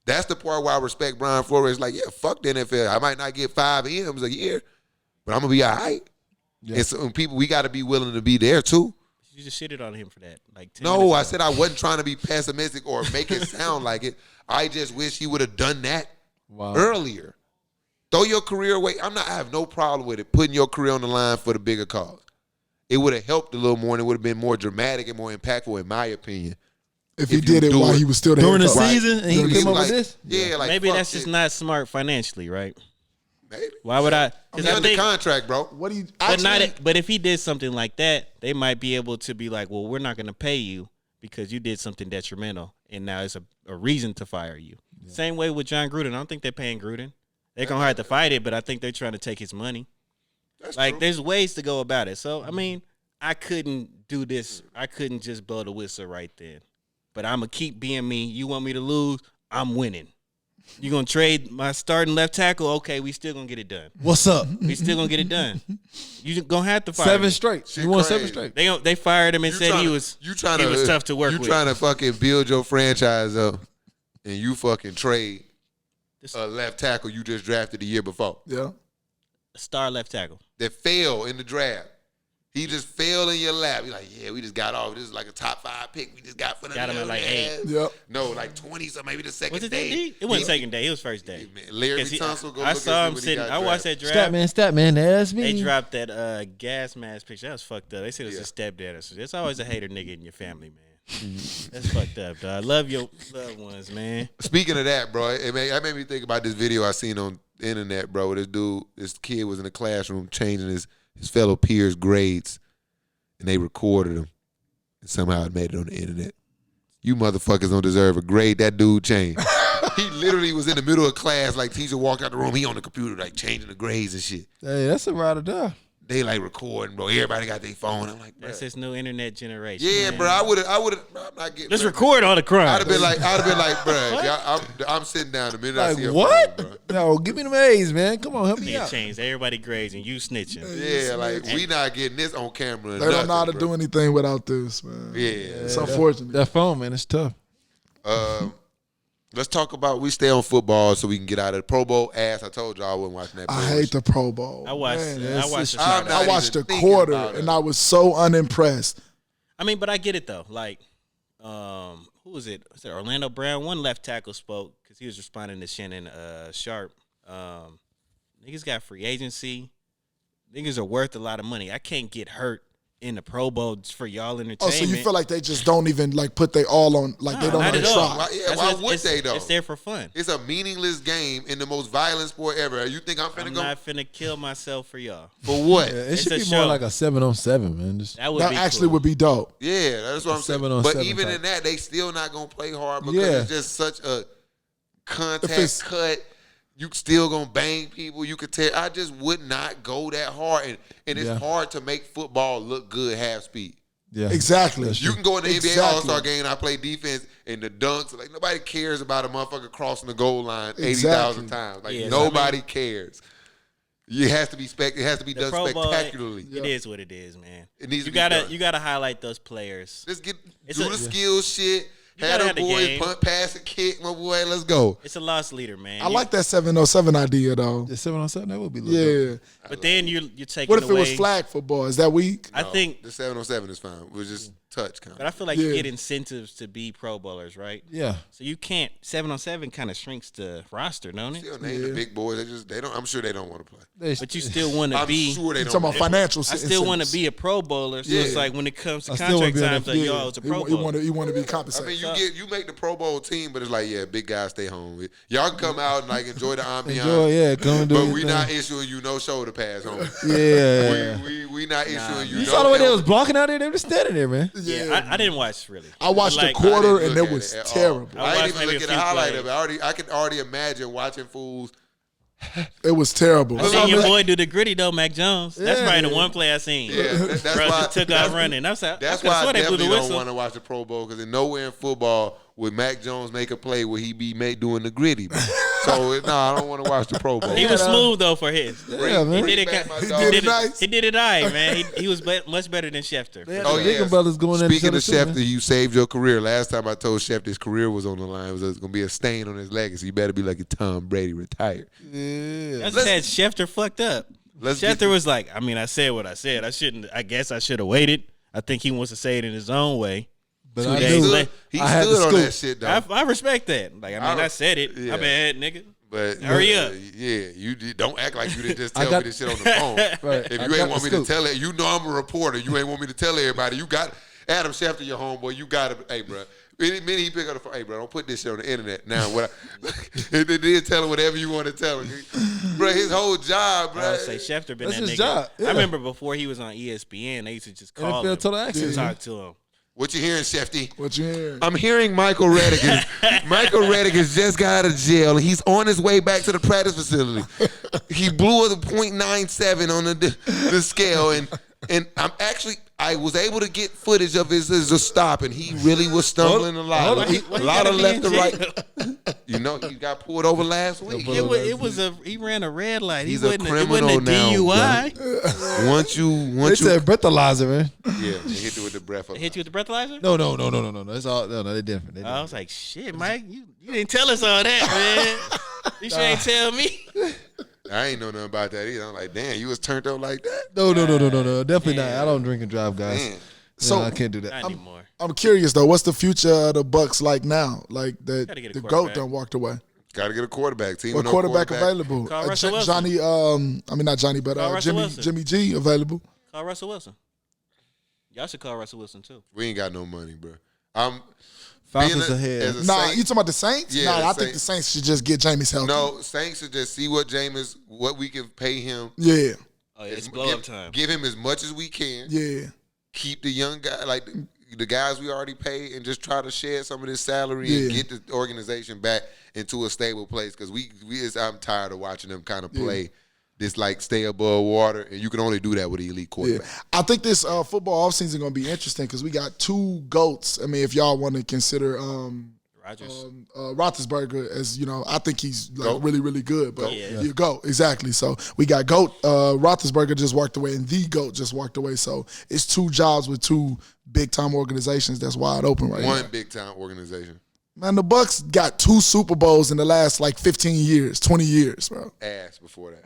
That's the part where I respect Brian Flores. Like, yeah, fuck the NFL. I might not get 5 M's a year, but I'm going to be all right. Yeah. And so people, we got to be willing to be there too. You just shitted on him for that. Like 10 no, minutes I ago. said I wasn't trying to be pessimistic or make it sound like it. I just wish he would have done that earlier. Throw your career away. I have no problem with it, putting your career on the line for the bigger cause. It would have helped a little more, and it would have been more dramatic and more impactful, in my opinion. If he did it while he was still there. During the season, and he came up with this? Yeah, like maybe that's just not smart financially, right? Maybe. Why would I? He's under contract, bro. What do you? But if he did something like that, they might be able to be like, well, we're not going to pay you because you did something detrimental, and now it's a reason to fire you. Yeah. Same way with John Gruden. I don't think they're paying Gruden. They're going to have to fight it, but I think they're trying to take his money. That's like, true. There's ways to go about it. So, I mean, I couldn't do this. I couldn't just blow the whistle right then. But I'm going to keep being me. You want me to lose? I'm winning. You going to trade my starting left tackle? Okay, we still going to get it done. What's up? We still going to get it done. You going to have to fire 7 me. straight. Shit You won crazy. 7 straight. They fired him and said he was tough to work with. You trying to fucking build your franchise up, and you fucking trade a left tackle you just drafted the year before. Yeah. A star left tackle. That fell in the draft. He just fell in your lap. You're like, yeah, we just got off. This is like a top 5 pick we just got for the Got him at like 8. Yep. No, like 20, so maybe the second Was it day. It wasn't second day. It was first day. Larry Tunsil, go I look saw and him see sitting. when he got I watched drafted. that draft. Stat man, that's me. They dropped that gas mask picture. That was fucked up. They said it was a stepdad. So there's always a hater nigga in your family, man. That's fucked up, dog. Love your loved ones, man. Speaking of that, bro, that made me think about this video I seen on the internet, bro. This kid was in the classroom changing his fellow peers' grades, and they recorded him, and somehow it made it on the internet. You motherfuckers don't deserve a grade that dude changed. He literally was in the middle of class, like teacher walked out the room, he on the computer, like changing the grades and shit. Hey, that's a ride or die. They like recording, bro. Everybody got their phone. I'm like, bro. That's this new internet generation. Yeah, man. bro. I would have. I'm not getting. Let's record all the crime. I'd have been like, bro. I'm sitting down the minute I see a what? phone, bro. No, give me them A's, man. Come on, help me Nigga out. changed everybody grades and you snitching. Yeah, like we not getting this on camera. They don't know how to do anything without this, man. Yeah, It's unfortunate. That phone, man, it's tough. Let's talk about. We stay on football so we can get out of the Pro Bowl ass. I told y'all I wasn't watching that. I hate the Pro Bowl. I watched. Man, I watched. The I'm start. not I watched even a thinking quarter, about it. and I was so unimpressed. I mean, but I get it though. Like, who was it? Was it Orlando Brown? One left tackle spoke because he was responding to Shannon Sharp. Niggas got free agency. Niggas are worth a lot of money. I can't get hurt in the Pro Bowl for y'all entertainment. Oh, so you feel like they just don't even like put they all on, like they don't not even at all. try. Why would they though? It's there for fun. It's a meaningless game in the most violent sport ever. You think I'm finna I'm go not finna kill myself for y'all. for what? Yeah, it It's should a be show. more like a 7-on-7, man. Just, That would That be actually cool. would be dope. Yeah, that's what I'm saying. 7-on-7 But even type. in that, they still not gonna play hard because Yeah. it's just such a contact it's- cut. You still gonna bang people. You could tell. I just would not go that hard, and it's Yeah. hard to make football look good half speed. yeah. Exactly. That's You true. can go in the NBA Exactly. All-Star game and I play defense and the dunks. Like nobody cares about a motherfucker crossing the goal line 80,000 Exactly. times. Like Yeah, nobody cares. It has to be it has to be The done Pro Bowl, spectacularly. It is what it is, man. It needs to you be gotta done. you gotta highlight those players. Let's do a- the skill shit. You Have gotta them have the boys game. punt, pass, and kick, my boy. Let's go. It's a loss leader, man. I like that 7-on-7 idea though. Yeah, 7-on-7, that would be lit. Yeah. But then you take What if away. it was flag football? Is that weak? I think The 7-on-7 is fine. We're just touch. Kind But I feel like you get incentives to be Pro Bowlers, right? Yeah. So you can't 7-on-7 kind of shrinks the roster, don't it? Still name the big boys. They don't. I'm sure they don't want to play. But you still want to I'm be. sure they You don't. talking about financial? I still want to be a Pro Bowler. So it's like when it comes to I still wanna contract be in times, the- like, yo, it's a Pro Bowler. You want to be I compensated. mean, you make the Pro Bowl team, but it's like, yeah, big guys stay home. Y'all can come out and like enjoy the ambiance. Come and do But your we thing. not issuing you no shoulder pads, homie. Yeah. We not issuing you. You no saw the way they was helmet. blocking out there? They were standing there, man. Yeah, I didn't watch really. I watched Like, the quarter I didn't and look it at was at all. terrible. I I didn't watched even maybe look a at the few highlight of plays. it. I could already imagine watching fools. It was terrible. I seen your boy do the gritty though, Mac Jones. That's Yeah. probably the one play I seen. Yeah, that's Bro why just took off running. I was like, That's I why I swear they blew the definitely don't whistle. want to watch the Pro Bowl because nowhere in football would Mac Jones make a play where he be doing the gritty. So I don't want to watch the Pro Bowl. He was smooth though for his. Yeah, man. He did it. Back my He dog. did it nice. He did it all right, man. He was much better than Schefter. They had Oh, the yeah. Bigger brothers going at each Speaking other of too, man. Schefter, you saved your career. Last time I told Schefter his career was on the line, it was going to be a stain on his legacy. You better be like a Tom Brady retired. Yeah. I said Schefter fucked up. Let's get Schefter was like, I mean, I said what I said. I guess I should have waited. I think he wants to say it in his own way. But 2 I days knew later. He I had stood the on scoop. that shit, though. I respect that. Like, I mean, I said it. Yeah. My bad, nigga. But Hurry up. Yeah, don't act like you didn't just I tell got- me this shit on the phone. Right. If I you got ain't want the me to scoop. tell it, you know I'm a reporter. You ain't want me to tell everybody. You got Adam Schefter, your homeboy. You got to, hey, bro. Minute he pick up the phone, hey, bro, don't put this shit on the internet. Now, they did tell him whatever you want to tell him. Bro, his whole job, bro. I would say Schefter been That's that his nigga. job, yeah. I remember before he was on ESPN, they used to just call NFL him total and access, talk to him. What you hearing, Shefty? What you hearing? I'm hearing Michael Reddick. Michael Reddick has just got out of jail. He's on his way back to the practice facility. He blew a .97 on the scale, and I was able to get footage of his stop, and he really was stumbling a lot. hold on. A lot of left to right. You know, he got pulled over last week. He ran a red light. He's He a wasn't, criminal it wasn't a now, DUI. Once They you, said breathalyzer, man. yeah, they hit you with the breath. They hit you with the breathalyzer? No. That's all. No, they different. They I different. was like, shit, Mike, you didn't tell us all that, man. You should ain't tell me. I ain't know nothing about that either. I'm like, damn, you was turned up like that? No. Definitely not. I don't drink and drive, guys. Man. So- I can't do that. Not anymore. I'm curious though. What's the future of the Bucks like now? Like Gotta get a the goat quarterback. done walked away. Got to get a quarterback. Team Or with no quarterback available. Call Russell Wilson. Johnny. I mean not Johnny, but Call Russell Jimmy. Wilson. Jimmy G available. Call Russell Wilson. Y'all should call Russell Wilson, too. We ain't got no money, bro. Falcons being ahead. as a Nah, Saint- you talking about the Saints? Yeah, Nah, the I think the Saints should just get Jameis healthy. No, Saints should just see what we can pay him. Yeah, Oh, yeah, it's blow-up time. Give him as much as we can. yeah. Keep the young guy, like the guys we already paid, and just try to shed some of this salary and Yeah. get the organization back into a stable place. Because I'm tired of watching them kind of play this like stay above water, and you can only do that with an elite Yeah, quarterback. I think this football offseason going to be interesting because we got two GOATs. I mean, if y'all want to consider Rodgers. Roethlisberger as, I think he's like GOAT. really, really good. But Yeah. you GOAT, exactly. So we got GOAT. Roethlisberger just walked away, and the GOAT just walked away. So it's two jobs with two big-time organizations that's wide open right One now. big time organization. Man, the Bucks got 2 Super Bowls in the last, 15 years, 20 years, bro. Ass before that.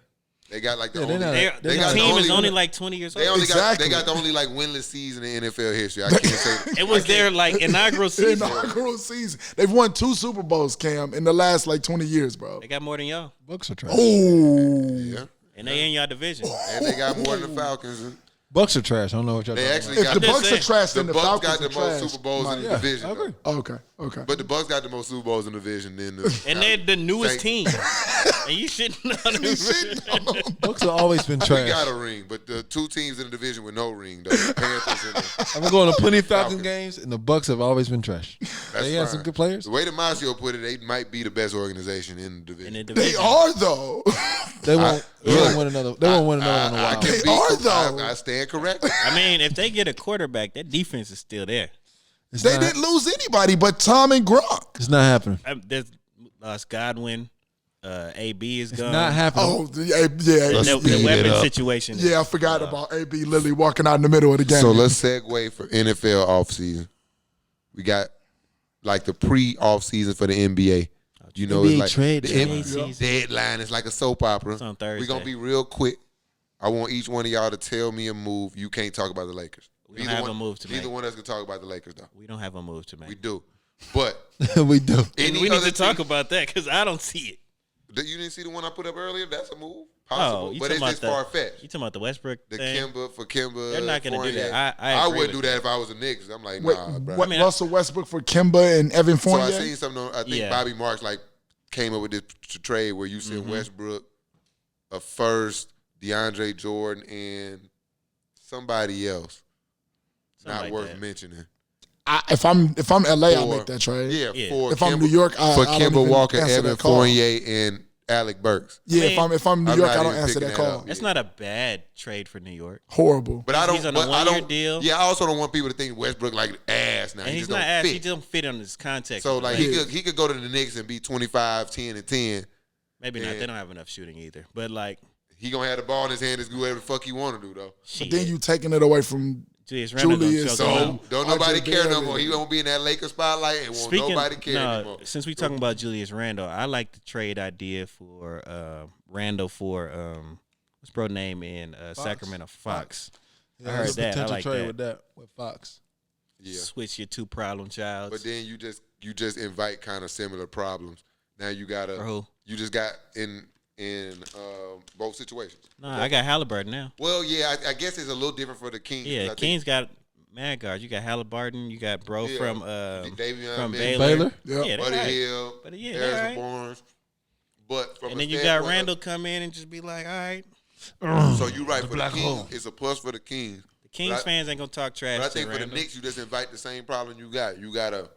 They got like the Yeah, only. they're not- The got the team is only- only like 20 years They old. only Exactly. got the only winless season in NFL history. I can't say. It was their inaugural season. Inaugural season. They've won 2 Super Bowls, Cam, in the last 20 years, bro. They got more than y'all. Bucks are trash. Oh, Yeah, And they in y'all division. and they got more than the Falcons. Bucks are trash. I don't know what y'all They talking actually if got the just Bucks are saying. trash, the then the Bucks Falcons got the are most trash. Super Bowls in the Yeah, division. I agree. though. Okay. But the Bucks got the most Super Bowls in the division. Than the And they're the newest Saints. team. And you shouldn't know them. Bucks have always been We trash. got a ring, but the two teams in the division with no ring, though, the Panthers and the I've been going to plenty of Falcons Falcons. games, and the Bucks have always been trash. That's They had fine. some good players. The way that Masio put it, they might be the best organization in the In division. the They division. are, though. They won't. They look, won't win another. They won't win another one in a I while. can They be, are, though. I stand corrected. I mean, if they get a quarterback, that defense is still there. It's They not, didn't lose anybody but Tom and Gronk. It's not happening. There's lost Godwin. AB is It's gone. not happening. Oh, yeah. Let's The speed it weapon up. situation. is- Yeah, I forgot about AB Lilly walking out in the middle of the game. So let's segue for NFL offseason. We got like the pre-offseason for the NBA. You know, NBA it's like trade the season. deadline is like a soap opera. It's on Thursday. We're going to be real quick. I want each one of y'all to tell me a move. You can't talk about the Lakers. We don't have a move to make. Neither one of us can talk about the Lakers, though. We don't have a move to make. We do. But we do. And we need to talk about that because I don't see it. You didn't see the one I put up earlier? That's a move. Oh, Possible. But it's just far-fetched. You talking about the Westbrook The thing? Kimba. They're not going to do Fournier. that. I I agree wouldn't with do that if I was a Knicks. I'm like, Wait, nah, bro. Russell Westbrook for Kimba and Evan So Fournier. I seen something I think Bobby Marks came up with this trade where you send Westbrook, a first, DeAndre Jordan, and somebody else. Something Not like worth that. mentioning. If I'm LA, I'll For- make that trade. Yeah, for If I'm New York, I for don't Kimba even Walker, answer Evan that call. Fournier, and Alec Burks. Yeah, I mean, if I'm New I'm York, not I don't even answer picking that that call. up. That's not a bad trade for New York. Horrible. But I don't. He's on a but I one-year don't. deal. Yeah, I also don't want people to think Westbrook like ass now. And He he's just not don't ass. fit. He don't fit on this context. So of the like Lakers. he could go to the Knicks and be 25, 10, and 10. Maybe not. Yeah. They don't have enough shooting either. But like, He gonna have the ball in his hand. Just do whatever the fuck he want to do though. But then you taking it away from Julius Randle gonna Julius, choke him So out. don't nobody RJ care no Barrett. more. He won't be in that Lakers spotlight and won't nobody care anymore. Since we talking about Julius Randle, I like the trade idea for Randle for what's bro name in Sacramento Fox. I heard there's a that. I potential like trade that. with that with Fox. Yeah, Switch your two problem childs. but then you just invite kind of similar problems. Now you gotta. For who? You just got in both situations. Nah, I got Halliburton now. Well, yeah, I guess it's a little different for the Kings. Yeah, I think Kings got mad guards. You got Halliburton. You got bro Yeah. from Davion from Mitchell, Baylor. Yeah. Yeah, Buddy they're right. Hill, But yeah, they're Harrison right. Barnes. But from And a then you got standpoint Randall come in and just be like, all right. So you right for the black Kings. hole. It's a plus for the Kings. The Kings But I- fans ain't gonna talk trash. But I to think for the Randall. Knicks, you just invite the same problem you got. You got a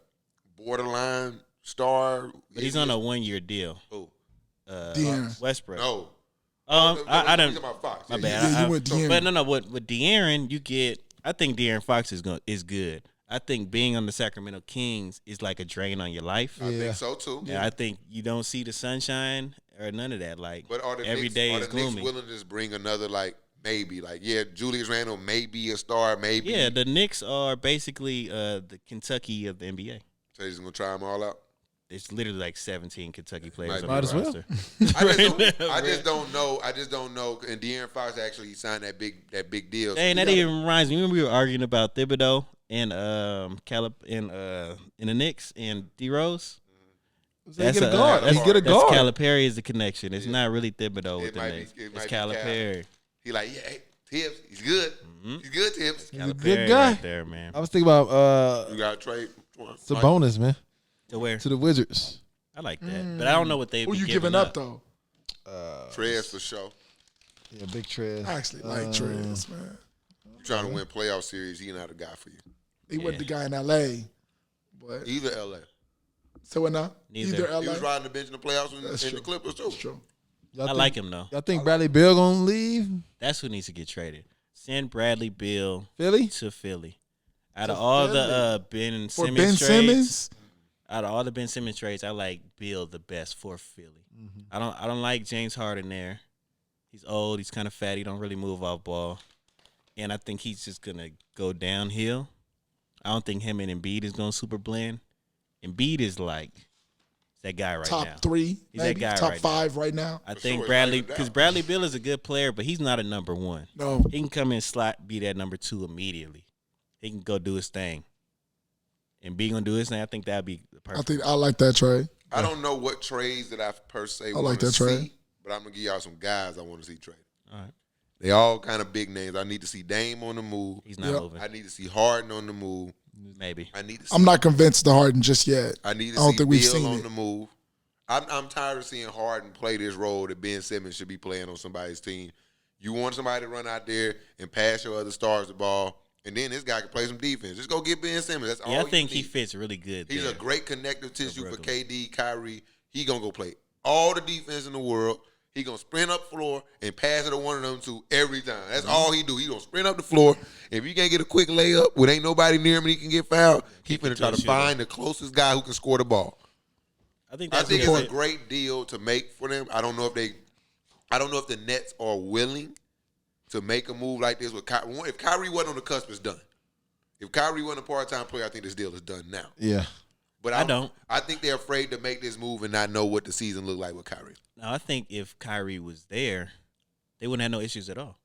borderline star. But he's on a 1-year deal. Oh, De'Aaron. Westbrook. no. I We're don't. talking about Fox. My Yeah, bad. Yeah, you went De'Aaron. But no. With De'Aaron, you get. I think De'Aaron Fox is good. I think being on the Sacramento Kings is like a drain on your life. I Yeah. think so too. And I think you don't see the sunshine or none of that. Like But are the every Knicks, day are is the Knicks gloomy. willing to just bring another maybe Julius Randle may be a star, maybe. Yeah, the Knicks are basically the Kentucky of the NBA. So he's gonna try them all out. It's literally like 17 Kentucky players on Might the as well. roster. I just don't know. And De'Aaron Fox actually signed that big deal. So Hey, and that you even reminds me. Remember we were arguing about Thibodeau and in the Knicks and D Rose. They get a guard. He get a That's guard. Calipari is the connection. It's not really Thibodeau with It the might be- Knicks. it It's might be Calipari. he like, yeah, hey, Tibbs, he's good. He's good, Tibbs. He's a Calipari good guy. right there, man. I was thinking about You got to trade. it's a bonus, man, To where? to the Wizards. I like that, but I don't know what they. Who be you giving giving up though? Trez for sure. Yeah, big Trez. I actually like Trez, man. You trying to win playoff series? He not a guy for you. He wasn't the guy in LA, but Either LA. so what now? Neither. Either LA. He was riding the bench in the playoffs That's in true. the Clippers too. That's true. Y'all I like him though. Y'all think Bradley Beal gonna leave That's who needs to get traded. Send Bradley Beal Philly? to Philly. Out of all the Ben For Simmons Ben trades, Simmons, out of all the Ben Simmons trades, I like Beal the best for Philly. Mm-hmm. I don't like James Harden there. He's old. He's kind of fat. He don't really move off ball, and I think he's just gonna go downhill. I don't think him and Embiid is gonna super blend. Embiid is like that guy right top now. 3, He's maybe that guy top right 5 right now. I For think sure, Bradley, without a because doubt. Bradley Beal is a good player, but he's not a number one. No, He can come in slot, be that number 2 immediately. He can go do his thing. And be gonna do his thing, I think that'd be the I perfect. think I like that trade. I don't know what trades that I per se like want to that trade. see, but I'm gonna give y'all some guys I want to see traded. All right. They all kind of big names. I need to see Dame on the move. He's not Yep. moving. I need to see Harden on the move. Maybe. I need to see I'm not convinced the Harden just yet. I need to I don't see think we've Beal seen on it. the move. I'm tired of seeing Harden play this role that Ben Simmons should be playing on somebody's team. You want somebody to run out there and pass your other stars the ball, and then this guy can play some defense. Just go get Ben Simmons. That's all. Yeah, I you think he need. fits really good. He's there. a great connective tissue for Brooklyn. KD, Kyrie. He gonna go play all the defense in the world. He gonna sprint up floor and pass it to one of them two every time. That's all he do. He gonna sprint up the floor. If you can't get a quick layup when ain't nobody near him and he can get fouled, he finna try to find the closest guy who can score the ball. I think I that's think what it's a it- great deal to make for them. I don't know if the Nets are willing to make a move like this with Kyrie. If Kyrie wasn't on the cusp, it's done. If Kyrie wasn't a part-time player, I think this deal is done now. Yeah. But I don't. I think they're afraid to make this move and not know what the season look like with Kyrie. Now I think if Kyrie was there, they wouldn't have no issues at all.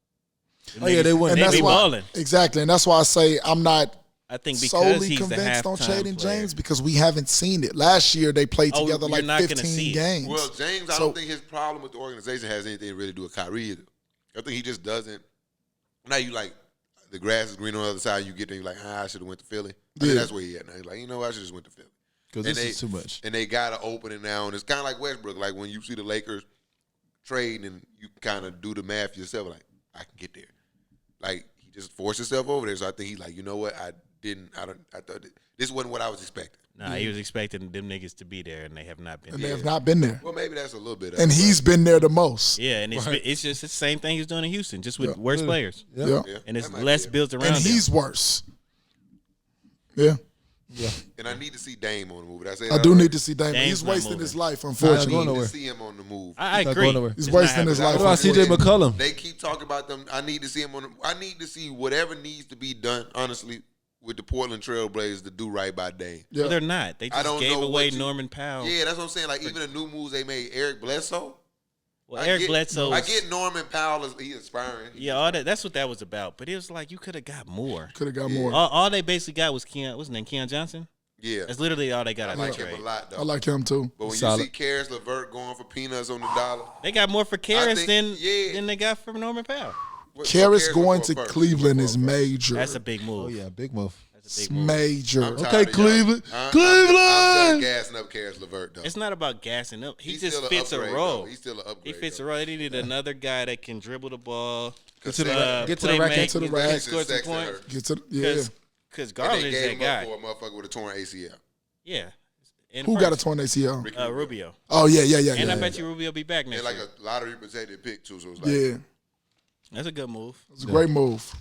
Oh yeah, they wouldn't. They that's be why, balling. exactly, and that's why I say I'm not I think because solely he's the convinced on halftime Jaden player. James because we haven't seen it. Last year they played Oh, together you're like not gonna 15 see it. games. Well, James, I So- don't think his problem with the organization has anything to really do with Kyrie either. I think he just doesn't. Now you like the grass is green on the other side. You get there, you're like, I should have went to Philly. I think Yeah. that's where he at now. He's like, you know what, I should just went to Philly. Because And this they- is too much. And they got to open it now. And it's kind of like Westbrook. Like when you see the Lakers trade and you kind of do the math yourself, like, I can get there. Like, he just forced himself over there. So I think he's like, you know what? I thought this wasn't what I was expecting. Nah, he was expecting them niggas to be there, and they have not been And there. they have not been there. Well, maybe that's a little bit of And it, he's been there the most. Yeah, and it's just the same thing he's doing in Houston, just with worse players. Yeah. Yeah. but- yeah, And it's that might less be it. built around And him. he's worse. Yeah. And I need to see Dame on the move. I do need to see Dame. Dame's He's not wasting moving. his life, Not unfortunately. going I need nowhere. to see him on the move. I He's not agree. going nowhere. He's It's not wasting his happening. life. What about CJ McCollum? They keep talking about them. I need to see him on. I need to see whatever needs to be done. Honestly, with the Portland Trailblazers to do right by Dame. Yeah. Well, they're not. They I just don't gave know away what you- Norman Powell. Yeah, that's what I'm saying. Like even the new moves they made, Eric Bledsoe. Well, Eric Bledsoe. I get Norman Powell is he's inspiring. Yeah, all that's what that was about. But it was like you could have got more. Could have got more. All they basically got was Keon. What's his name? Keon Johnson. Yeah, That's literally all they got I out like of the him trade. a lot though. I like him too. But when Solid. you see Karis LeVert going for peanuts on the dollar, They got more for Karras think- than they got from Norman Powell. Karras going went to for first. Cleveland He is went for first. major. That's a big move. Oh yeah, big move. That's a It's big move. major. I'm tired Okay, of y'all. Cleveland. I'm Cleveland! done gassing up Karis LeVert though. It's not about gassing up. He He's just still an fits a upgrade, role. though. He's still an upgrade. He fits a though. role. They needed another guy that can dribble the ball. Get to the rack, get to the play rack, make, get to the he rack. can He's score some sexing her. points. Get to yeah. Because And Garland they is gave that him guy. up for a motherfucker with a torn ACL. Yeah. And Who got a first, torn ACL? Ricky Rubio. Oh yeah. And I yeah. bet you Rubio will be back They're next like year. a lottery protected pick too, so it's like Yeah, That's a good move. it's a great move.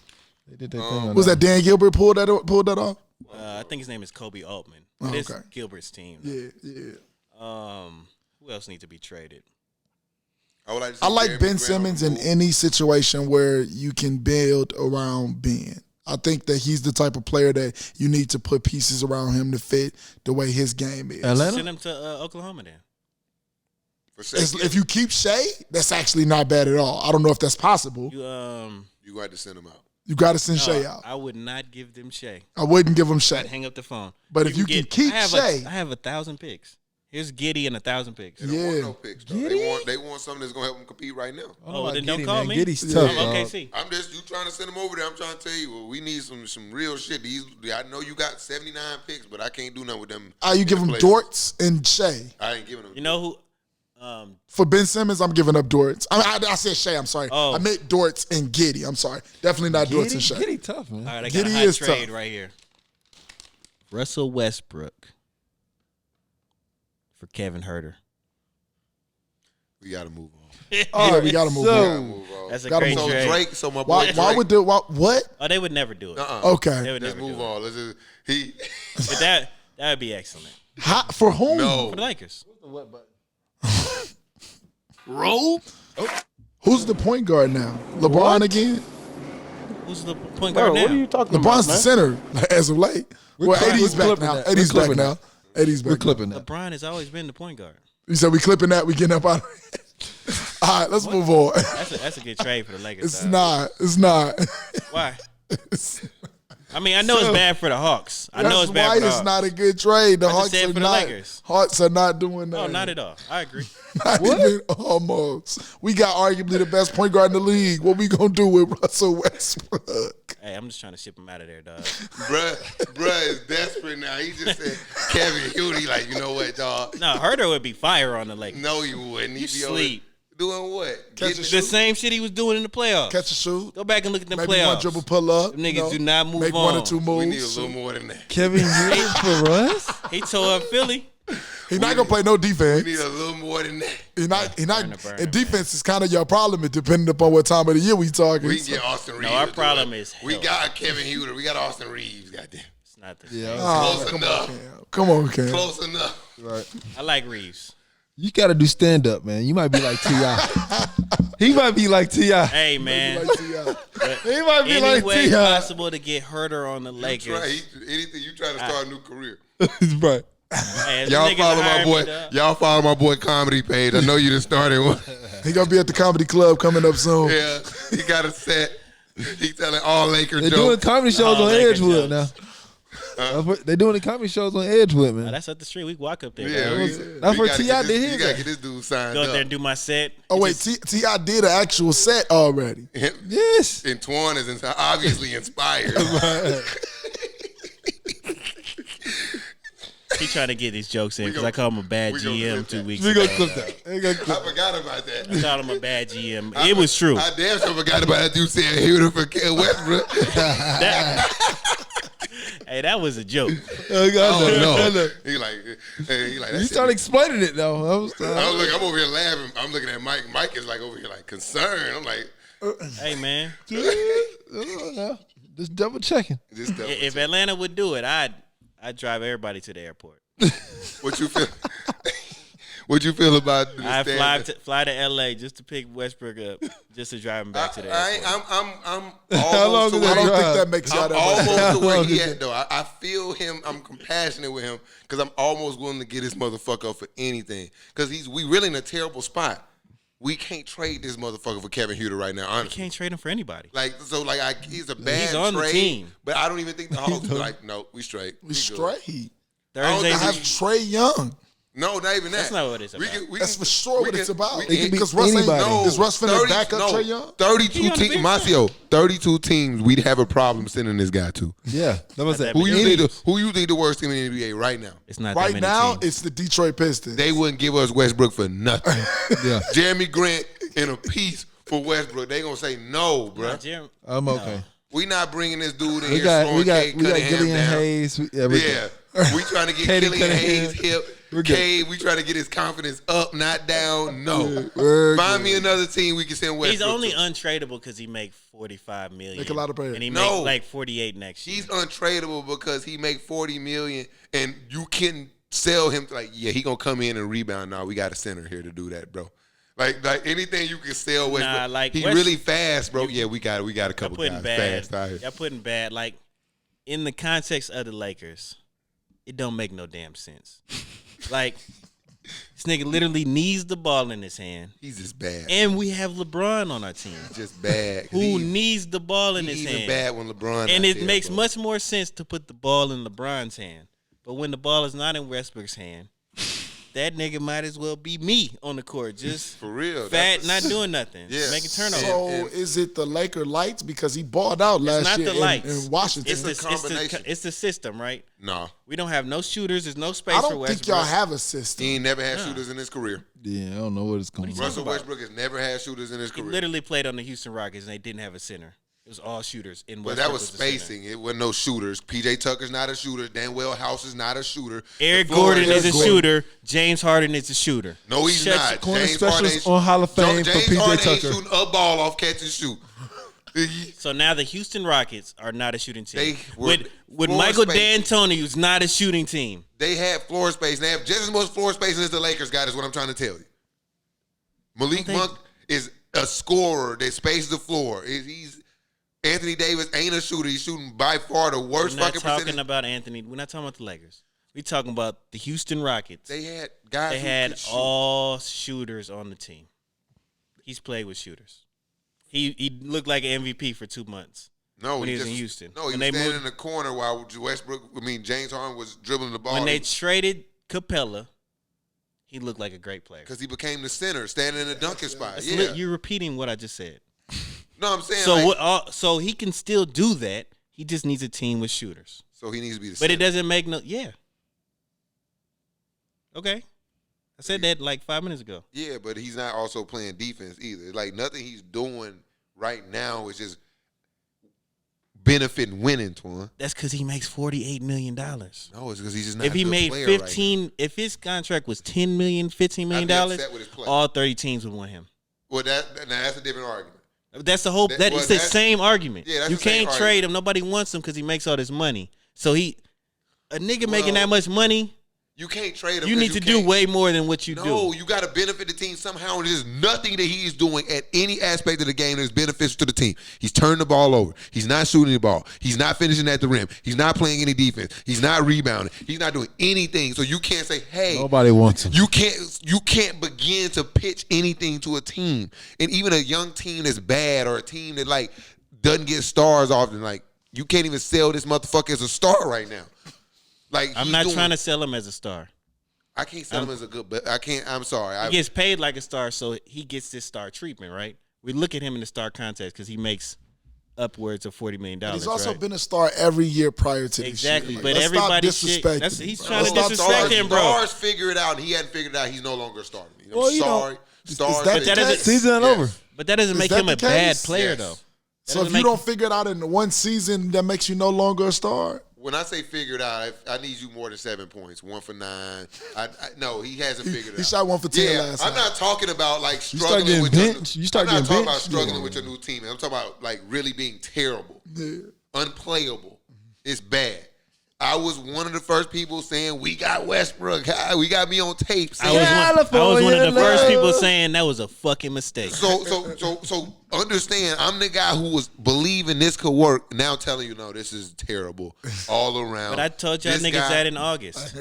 They did their thing on Was that Dan Gilbert pulled that off? I think his name is Kobe Altman. Oh, It's okay. Gilbert's team. Yeah. Who else needs to be traded? I would like to see I like Jeremy Ben Grant Simmons on in the move. any situation where you can build around Ben. I think that he's the type of player that you need to put pieces around him to fit the way his game is. Atlanta? Send him to Oklahoma then. For safety. If you keep Shea, that's actually not bad at all. I don't know if that's possible. You You got to send him out. You got to send no, Shea out. I would not give them Shea. I wouldn't give him I'd Shea. hang up the phone. But if you can keep I have Shea- I have 1,000 picks. Here's Giddy and 1,000 picks. They don't want Yeah. no picks. Though. Giddy? They want something that's gonna help them compete right now. Oh, then don't call me. Giddy's Yeah. tough. I'm dog. OKC. I'm just you trying to send them over there. I'm trying to tell you, well, we need some real shit. I know you got 79 picks, but I can't do nothing with them. You give him places. Dortz and Shea. I ain't giving them. You know who? For Ben Simmons, I'm giving up Dortz. I said Shea, I'm sorry. Oh. I meant Dortz and Giddy. I'm sorry. Definitely not Dortz and Shea. Giddy tough, man. All right, I got Giddy a hot is trade tough. right here. Russell Westbrook for Kevin Herter. We gotta move on. Yeah, we got to move so- on. Gotta move on. That's a Gotta great move. So trade. Drake, so my boy Why would the what? Oh, they would never do it. Okay. They would Let's never move do it. on. Let's just, he But that would be excellent For whom? for the no. Lakers. Who's the point guard now? LeBron again? Who's the point guard now? What are you talking LeBron's the about, center as of late. Well, clipping- 80's we're back clipping now. that. 80's We're back clipping now. 80's We're back. clipping that. LeBron has always been the point guard. You said we clipping that. We getting up out of it. All right, let's move on. That's a good trade for the Lakers. It's dog. not. It's not. Why? I mean, I know it's bad for the Hawks. I know it's That's bad why for the it's Hawks. not a good trade. The I just Hawks said are for the not. Lakers. Hawks are not doing that. No, not at all. I agree. Not even almost. We got arguably the best point guard in the league. What we gonna do with Russell Westbrook? Hey, I'm just trying to ship him out of there, dog. Bruh is desperate now. He just said Kevin Hughes. He like, you know what, dog? No, Herter would be fire on the Lakers. No, you wouldn't. You He'd be over there sleep. doing what? Catch Getting a The same shit he was doing in the playoffs. Catch a shoot. Go back and look at the Maybe playoffs. one dribble pull up. Them niggas do not move Make on. one or two moves. We need a little more than that. Kevin Hughes for us? He tore up Philly. He's not gonna play no defense. We need a little more than that. He's not. Burn And him, defense is kind of your problem, depending upon what time of the year we talking. We can get Austin Reeves. our to do problem it. is we health. got Kevin Hughes. We got Austin Reeves. Goddamn. It's not the Yeah. same. Oh, Close enough. Come on, Cam. Close enough. Right. I like Reeves. You got to do stand up, man. You might be like T.I. He might be like T.I. Hey, man. Like T.I. He might be Any like way T.I. possible to get Herter on the Lakers. Anything you try to start a new career. Right. Hey, if Y'all niggas follow hire my me, boy. dog. Y'all follow my boy comedy page. I know you just started one. He gonna be at the comedy club coming up soon. Yeah, he got a set. He telling all Laker They're jokes. doing comedy shows All on Laker Edgewood now. jokes. They're doing the comedy shows on Edgewood, man. That's up the street. We can walk up there. Yeah, bro. that's we where gotta T.I. get did this- his You gotta at. get this dude signed Go up up. there and do my set. Oh wait, T.I. did an actual set already. Yes. And Twan is obviously inspired. He trying to get these jokes in We because gonna- I called him a bad we gonna GM clip 2 that. weeks We ago. gonna clip that. We gonna clip I forgot about that. I called him a bad GM. It was true. I damn sure forgot about that dude saying he would for Westbrook. Hey, that was a joke. I got that. no. I know. He like that You shit. started explaining it though. I'm over here laughing. I'm looking at Mike. Mike is like over here like concerned. I'm like, Hey, man. Just double checking. this stuff. If Atlanta would do it, I'd drive everybody to the airport. What you feel? What you feel about the I'd stand? fly to LA just to pick Westbrook up, just to drive him back to the airport. I'm How long almost to did I where don't drive? think that makes y'all I'm that much. almost to where How he long at though. I feel him. I'm compassionate with him because I'm almost willing to get this motherfucker up for anything. Because we really in a terrible spot. We can't trade this motherfucker for Kevin Huerter right now. You Honestly, can't trade him for anybody. He's a bad He's on the trade. team. But I don't even think the Hawks be like, no, we straight. We good. straight. Thursdays, I have Trey Young. No, not even that. That's not what it's about. That's for sure what it's about. It can be Because Russ ain't. anybody. Does Russ finna back up Trey Young? 32 He on the teams. bench Marcio, 32 teams. We'd have a problem sending this guy to. Yeah, that was that. that big. Who you think the worst team in the NBA right now? It's not that Right many now, teams. it's the Detroit Pistons. They wouldn't give us Westbrook for nothing. Yeah, Jeremy Grant in a piece for Westbrook. They gonna say no, bro. I'm okay. We not bringing this dude in We here got throwing Cade Cunningham Gillian down. Hayes. We We trying to get Katie Killian Cunningham. Hayes hip. We're good. Cade, we trying to get his confidence up, not down. No. We're Find me another team we can send Westbrook. He's only to. untradeable because he make $45 million. Make a lot of players. And he No. make like 48 next year. He's untradeable because he make $40 million, and you can sell him like, yeah, he gonna come in and rebound. No, we got a center here to do that, bro. Like anything you can sell Westbrook. Nah, like he West- really fast, bro. Yeah, we got a Y'all couple putting guys bad. fast out here. Y'all putting bad. Like in the context of the Lakers, it don't make no damn sense. Like this nigga literally needs the ball in his hand, He's just bad. and we have LeBron on our team, Just bad. who needs the ball in He's his even hand. bad when LeBron. And not it there, makes bro. much more sense to put the ball in LeBron's hand. But when the ball is not in Westbrook's hand, that nigga might as well be me on the court, just for real. fat, That's- not doing nothing, Yeah. making turnovers. So And- is it the Laker lights because he balled out It's last not year the lights. in Washington? It's It's a combination. it's the system, right? Nah, We don't have no shooters. There's no space I for don't Westbrook. think y'all have a system. he ain't never had shooters in his career. Yeah, I don't know what it's going to Russell Westbrook has never had shooters in his He career. literally played on the Houston Rockets, and they didn't have a center. It was all shooters. In But Westbrook that was the center. spacing. It wasn't no shooters. PJ Tucker's not a shooter. Danwell House is not a shooter. Eric The floor Gordon is a Gordon. shooter. James Harden is a shooter. No, he's Shut not. your- corner James Harden specialist ain't- on Hall of Fame for James PJ Harden ain't Tucker. shooting a ball off catch and shoot. So now the Houston Rockets are not a shooting team. They were with floor Michael space. D'Antoni, who's not a shooting team. They have floor space. They have just as much floor space as the Lakers got, is what I'm trying to tell you. Malik Monk is a scorer that spaces the floor. He's Anthony Davis ain't a shooter. He's shooting by far the worst We're not fucking talking percentage. about Anthony. We're not talking about the Lakers. We're talking about the Houston Rockets. They had guys They who had could shoot. all shooters on the team. He's played with shooters. He looked like an MVP for 2 months. No, when he was just- in Houston. No, he When was they standing moved- in the corner while James Harden was dribbling the ball. When they traded Capella, he looked like a great player. Because he became the center, standing in the dunking spot. That's Yeah. You're repeating what I just said. No, I'm saying So like, so he can still do that. He just needs a team with shooters. so he needs to be the But center. it doesn't make no Okay. I said that like 5 minutes ago. Yeah, but he's not also playing defense either. Like nothing he's doing right now is just benefiting winning, Twan. That's because he makes $48 million. No, it's because he's just not If a he good made player 15, if his contract was $10 million, $15 million, I'd be upset with his play. all 30 teams would want him. Well, now that's a different argument. That's the whole. That- That well, is the that's- same argument. Yeah, that's you the same can't trade argument. him. Nobody wants him because he makes all this money. So a nigga making Well, that much money, You can't trade him. you 'cause need to do can't- way more than what you No, do. you got to benefit the team somehow. And there's nothing that he's doing at any aspect of the game that is beneficial to the team. He's turned the ball over. He's not shooting the ball. He's not finishing at the rim. He's not playing any defense. He's not rebounding. He's not doing anything. So you can't say, hey, Nobody wants him. You can't begin to pitch anything to a team. And even a young team that's bad or a team that like doesn't get stars often. Like, you can't even sell this motherfucker as a star right now. Like, I'm not trying to sell him as a star. I can't sell him as a good, but I can't. I'm sorry. He gets paid like a star, so he gets this star treatment, right? We look at him in the star contest because he makes upwards of $40 million. He's also right? been a star every year prior to this Exactly, year. but Let's everybody stop disrespecting he's him, trying to bro. disrespect him, bro. Stars figure it out, and he hadn't figured it out. He's no longer a star. I'm Well, you sorry. know, Stars. is that figure the it out. case? Season ain't over. But that doesn't Is make that him the a bad case? player, Yes. though. So if you don't figure it out in the one season, that makes you no longer a star. When I say figured out, I need you more than 7 points. 1 for 9. No, he hasn't figured it out. He shot 1 for 10 Yeah, last I'm night. not talking about like start struggling getting with benched. your. You start I'm not getting talking about benched. struggling with your new team. I'm talking about like really being terrible, unplayable. It's bad. I was one of the first people saying we got Westbrook. We got me on tape. I Saying, was one of the first love. people saying that was a fucking mistake. So understand, I'm the guy who was believing this could work. Now telling you, no, this is terrible all around. But I told y'all This niggas guy- that in August.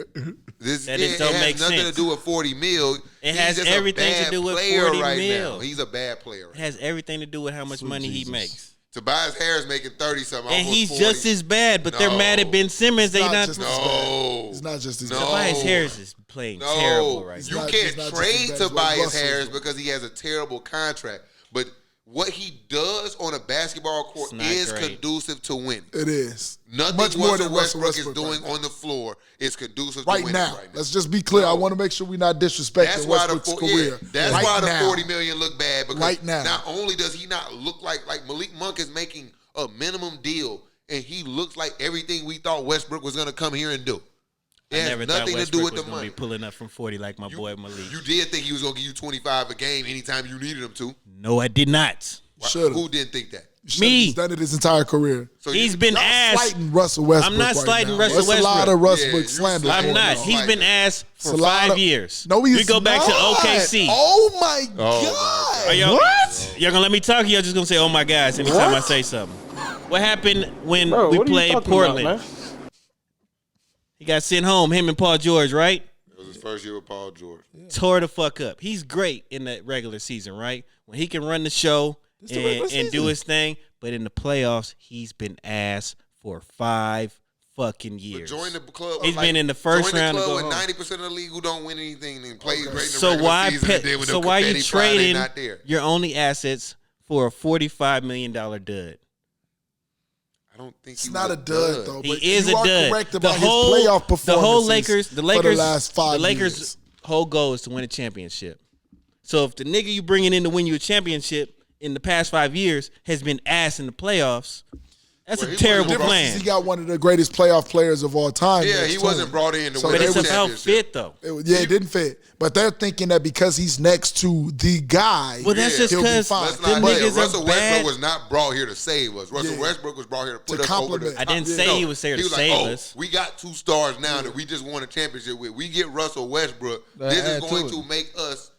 This That it don't has make nothing sense. to do with 40 mil. It He's has just everything a to bad do with player 40 right mil. now. He's a bad player. It has everything to do with how much money he Jesus. makes. Tobias Harris making 30 something. And almost he's 40. just as bad, but they're No. mad at Ben Simmons. They It's not. just as No. bad. It's not just as No. bad. Tobias Harris is playing terrible right You now. not- can't he's not just trade as bad as what Tobias Russell Harris is. because he has a terrible contract. But what he does on a basketball court It's not is great. conducive to winning. It is. Nothing Much more Russell than Russell Westbrook is Westbrook doing right now. on the floor is conducive Right to winning now. right now. Let's just be clear. I No. want to make sure we're not disrespecting That's why the Westbrook's career. that's right why the now. 40 million look bad because Right now. not only does he not look like Malik Monk is making a minimum deal and he looks like everything we thought Westbrook was going to come here and do. It I has never thought nothing to Westbrook do with was the going to money. be pulling up from 40 like my boy Malik. You did think he was going to give you 25 a game anytime you needed him to. No, I did not. Should've. Who didn't think that? Me. He's done it his entire career. So He's you- been Y'all asked. slighting Russell Westbrook. I'm not right slighting now. Russell There's a lot Westbrook. of Westbrook Yeah, you slander. slighting I'm going not. on. He's been asked It's for a lot 5 of- years. No, he's We go back to not. OKC. Oh my Oh, my god! Are y'all, y'all gonna let me talk? Or y'all just gonna say, "Oh my guys" anytime I say something? What happened when Bro, we what are you played talking Portland? about, man? He got sent home. Him and Paul George, right? It was his first year with Paul George. Tore the fuck up. He's great in the regular season, right? When he can run the show It's the regular and do season. his thing, but in the playoffs, he's been ass for 5 fucking But years. join the club. He's been in the first join round the to club go with home. 90% of the league who don't win anything and play great in the So regular why season. And then when so the why are you confetti fly, they trading not there. your only assets for a $45 million dud? I don't think It's he not was a dud though. He but is you a are dud. correct The about whole his playoff performances. the whole Lakers, for the last 5 the Lakers' years. whole goal is to win a championship. So if the nigga you bringing in to win you a championship in the past 5 years has been ass in the playoffs, that's Well, a he terrible wasn't Difference plan. is he got one of the greatest playoff players of all time. Yeah, next he to wasn't him. brought in to So win But they it's was- about championship. fit though. It didn't fit. But they're thinking that because he's next to the guy, Well, that's Yeah. just he'll be because fine. Let's the not play. niggas Russell are Westbrook bad. was not brought here to save us. Russell Yeah. Westbrook was brought here to put To us over compliment. the I didn't Yeah. say No, he was there to like, save oh, us. we got 2 stars now that we just won a championship with. We get Russell Westbrook. That This is add to going it. to make us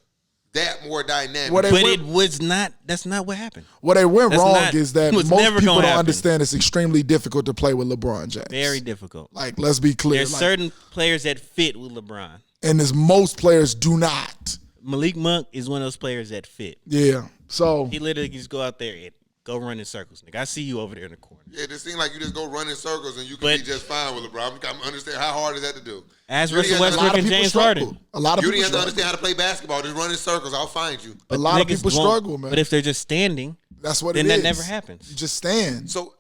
that more dynamic. What they But went- it was not. That's not what happened. What they went That's wrong not- is that was most never people gonna don't happen. understand it's extremely difficult to play with LeBron James. Very difficult. Like, let's be clear. There's Like, certain players that fit with LeBron. and as most players do not. Malik Monk is one of those players that fit. Yeah. So He literally just go out there and go run in circles. Nigga, I see you over there in the corner. Yeah, it seems like you just go run in circles and you can But- be just fine with LeBron. I understand how hard is that to do. As You Russell didn't have to- a lot Westbrook of and people James struggle. Harden. A lot of You people didn't have to struggle. understand how to play basketball. Just run in circles. I'll find you. A lot of Niggas people won't. struggle, man. But if they're just standing, That's what then it is. that never happens. You just stand So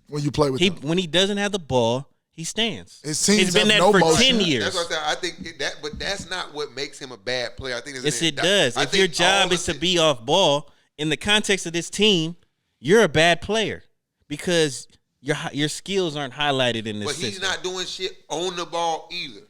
when you play with He them. when he doesn't have the ball, he stands. His teams He's been have that no for motion. 10 years. that's what I said. I think that, but that's not what makes him a bad player. I think Yes, it does. If your job is to be off ball, in the context of this team, you're a bad player because your skills aren't highlighted in this but he's system. not doing shit on the ball either.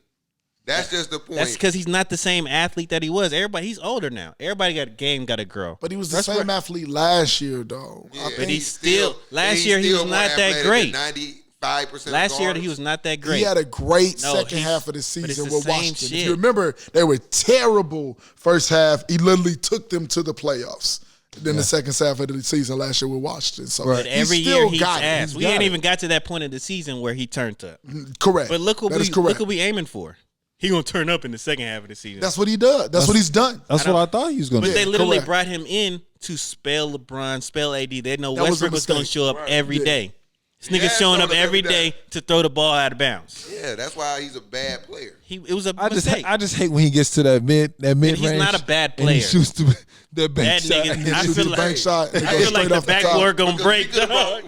That's just the point. That's because he's not the same athlete that he was. He's older now. Everybody got to grow. But he was the That's same where- athlete last year, though. Yeah, I think But he's still- last year he was not that great. 95%. Last year he was not that great. he had a great No, second he's- half of the but it's season the with same Washington. shit. If you remember, they were terrible first half. He literally took them to the playoffs. Then the second half of the season last year with Washington. So But he every still year he's got it. ass. He's We got ain't it. even got to that point of the season where he turned up. Correct. But look what That is correct. we aiming for. He gonna turn up in the second half of the season. That's what he does. That's what he's done. That's what I thought he was going But to Yeah, they literally correct. brought him in to spell LeBron, spell AD. They know That was a Westbrook was going to mistake. show up every day. This nigga has showing showed up up every every day. day to throw the ball out of bounds. Yeah, that's why he's a bad player. It was a I mistake. just hate when he gets to that mid range. he's not a bad And he player. shoots the bank That shot. nigga- and I shoots feel the like- bank shot. and I goes feel like straight the off the top. backboard gonna break.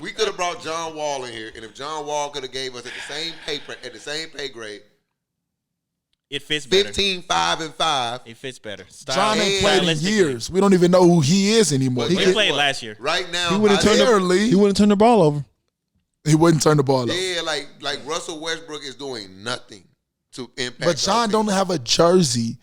We could have brought John Wall in here, and if John Wall could have gave us at the same pay grade, It fits better. 15, 5, and 5. It fits better. John ain't played in stylistically. years. We don't even know who he is anymore. He Guess played what? last year. Right now, He wouldn't turn Barely. he wouldn't turn the ball over. He wouldn't turn the ball up. yeah, like Russell Westbrook is doing nothing to impact. But John our don't team. have a jersey.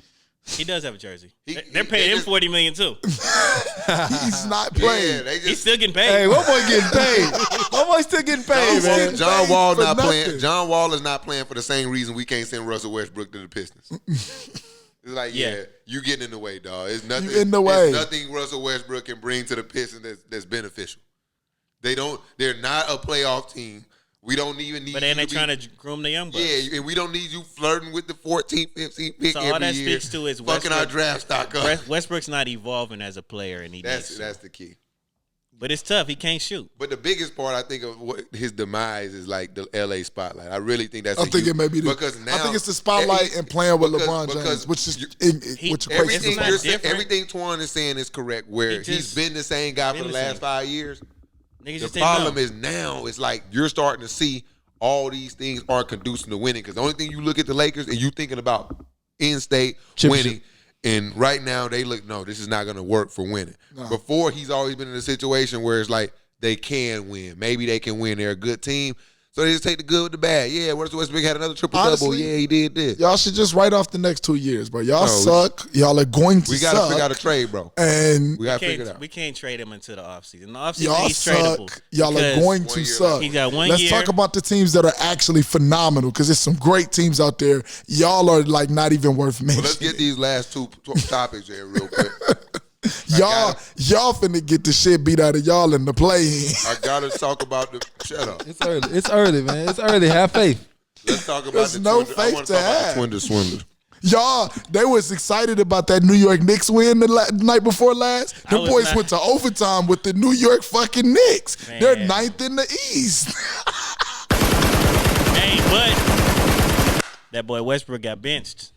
He does have a jersey. He- They're paying they him just- $40 million too. He's not Yeah, playing. they He's just. still getting paid. Hey, one boy getting paid. One boy still getting paid, John, man. Wall, John Wall for not nothing. playing. John Wall is not playing for the same reason we can't send Russell Westbrook to the Pistons. It's like, yeah, you getting in the way, dog. It's nothing. You in the way. It's nothing Russell Westbrook can bring to the Pistons that's beneficial. They're not a playoff team. We don't even need. But then you they trying to groom the young bucks. Yeah, and we don't need you flirting with the 14th, 15th pick So all every that year. speaks to is fucking our Westbrook- draft stock up. Westbrook's not evolving as a player, and That's the key. But it's tough. He can't shoot. But the biggest part, I think, of what his demise is like the LA spotlight. I really think that's. I think it may be because now I think it's the spotlight and playing with because- LeBron because James, which is he- which equates to Everything It's not you're saying, different. everything Twan is saying is correct. Where He he's just been the same guy for been the the last same. 5 years. Niggas The just didn't problem know. is now it's like you're starting to see all these things are conducive to winning. Because the only thing you look at the Lakers and you thinking about in-state winning, and right now they look, no, this is not going to work for winning. Before, he's always been in a situation where it's like they can win. Maybe they can win. They're a good team. So they just take the good with the bad. Yeah, Russell Westbrook had another triple-double. Honestly, Yeah, he did this. Y'all should just write off the next 2 years, bro. Y'all No, suck. Y'all are going to We got to suck. figure out a trade, bro. And We got to figure it out. We can't trade him until the offseason. In the offseason, y'all he's tradable. suck. Y'all are because going 1 to year suck. He got 1 Let's year. talk about the teams that are actually phenomenal because there's some great teams out there. Y'all are like not even worth Well, mentioning. let's get these last two topics here real quick. Y'all finna get the shit beat out of y'all in the play-in. I got to talk about the – shut up. It's early. It's early, man. It's early. Have faith. Let's talk about There's the no Twin- I faith wanna to talk about have. the Twin Swindler. Y'all, they was excited about that New York Knicks win the night before last. The was boys not. went to overtime with the New York fucking Knicks. Man. They're 9th in the East. Hey, but that boy Westbrook got benched.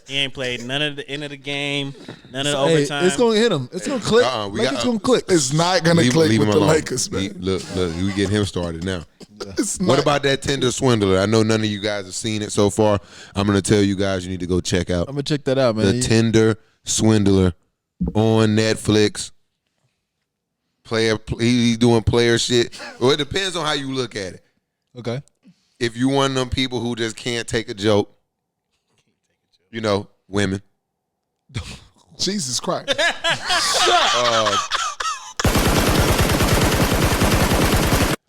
He ain't played none of the end of the game, none of the Hey, overtime. it's gonna hit him. It's gonna click. we Like got- it's gonna click. It's not gonna click with him the alone. Lakers, man. Look, we get him started now. It's What not- about that Tinder swindler? I know none of you guys have seen it so far. I'm going to tell you guys you need to go check out I'm gonna check that out, man. the Tinder swindler on Netflix. He's doing player shit. Well, it depends on how you look at it. Okay. If you one of them people who just can't take a joke, you know, women. Jesus Christ.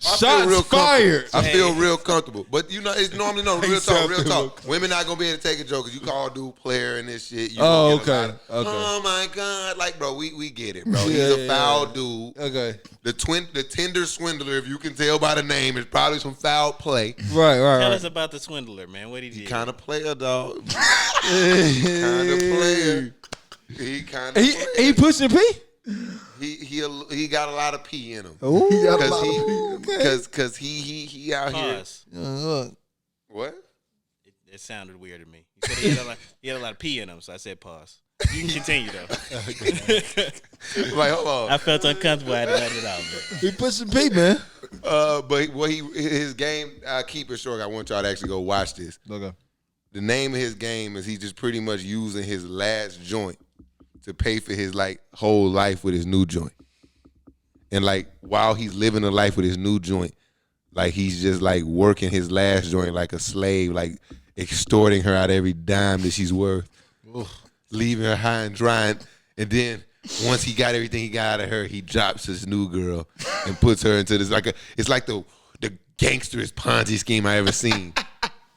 Shots fired. I feel real comfortable. But you know, it's normally real talk, real sound talk. Women not gonna be able to take a joke because you call dude player and this shit. You Oh, gonna get a okay, lot of, okay. Oh my God. Like, bro, we get it, bro. He's Yeah, a foul dude. Okay. The Tinder swindler, if you can tell by the name, is probably some foul play. Right. Tell Right. us about the swindler, man. What he did? Kind of player, dog. Kind of player. He kind of He pushing P. he got a lot of pee in him. Ooh. He got a lot of- Because he out Pause. here. What? It sounded weird to me. He said he had a lot of pee in him, so I said pause. You can continue though. Like, hold on. I felt uncomfortable. I had to let it out. But He pushing P, man. But what his game, I keep it short. I want y'all to actually go watch this. Okay. The name of his game is he's just pretty much using his last joint to pay for his like whole life with his new joint. And like while he's living a life with his new joint, like he's just like working his last joint like a slave, like extorting her out every dime that she's worth, leaving her high and dry. And then once he got everything he got out of her, he drops his new girl and puts her into this it's like the gangsterest Ponzi scheme I ever seen.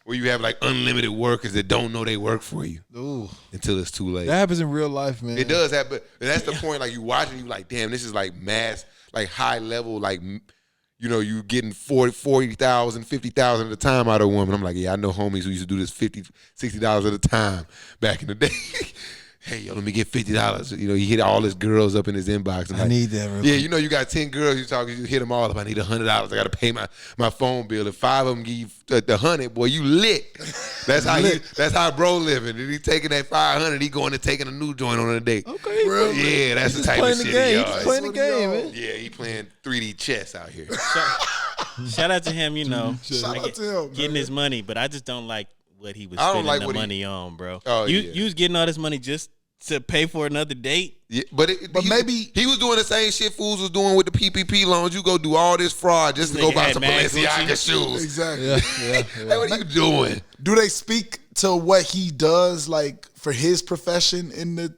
Where you have like unlimited workers that don't know they work for you Ooh. until it's too late. That happens in real life, man. It does happen. And that's the point. Like you watching, you like, damn, this is like mass, like high level, like, you know, you getting 40,000, 50,000 at a time out of a woman. I'm like, yeah, I know homies who used to do this $50, $60 at a time back in the day. hey, yo, let me get $50. You know, he hit all his girls up in his inbox. And I need that. Yeah, you know, you got 10 girls. You hit them all up. I need $100. I got to pay my phone bill. If 5 of them give you the 100, boy, you lit. That's how bro living. And he taking that 500. He going and taking a new joint on a date. Okay, Yeah, that's the type of shit he he just playing the game, man. Yeah, he playing 3D chess out here. Shout out to him, you know. Shout out to him, getting man. his money, but I just don't like what he was I don't spending like the what money on, bro. Oh, you was getting all this money just to pay for another date. Yeah, but maybe he was doing the same shit fools was doing with the PPP loans. You go do all this fraud just to go Nigga buy had some mad Balenciaga Gucci. shoes. Exactly. Hey, what are you doing? Do they speak to what he does, like for his profession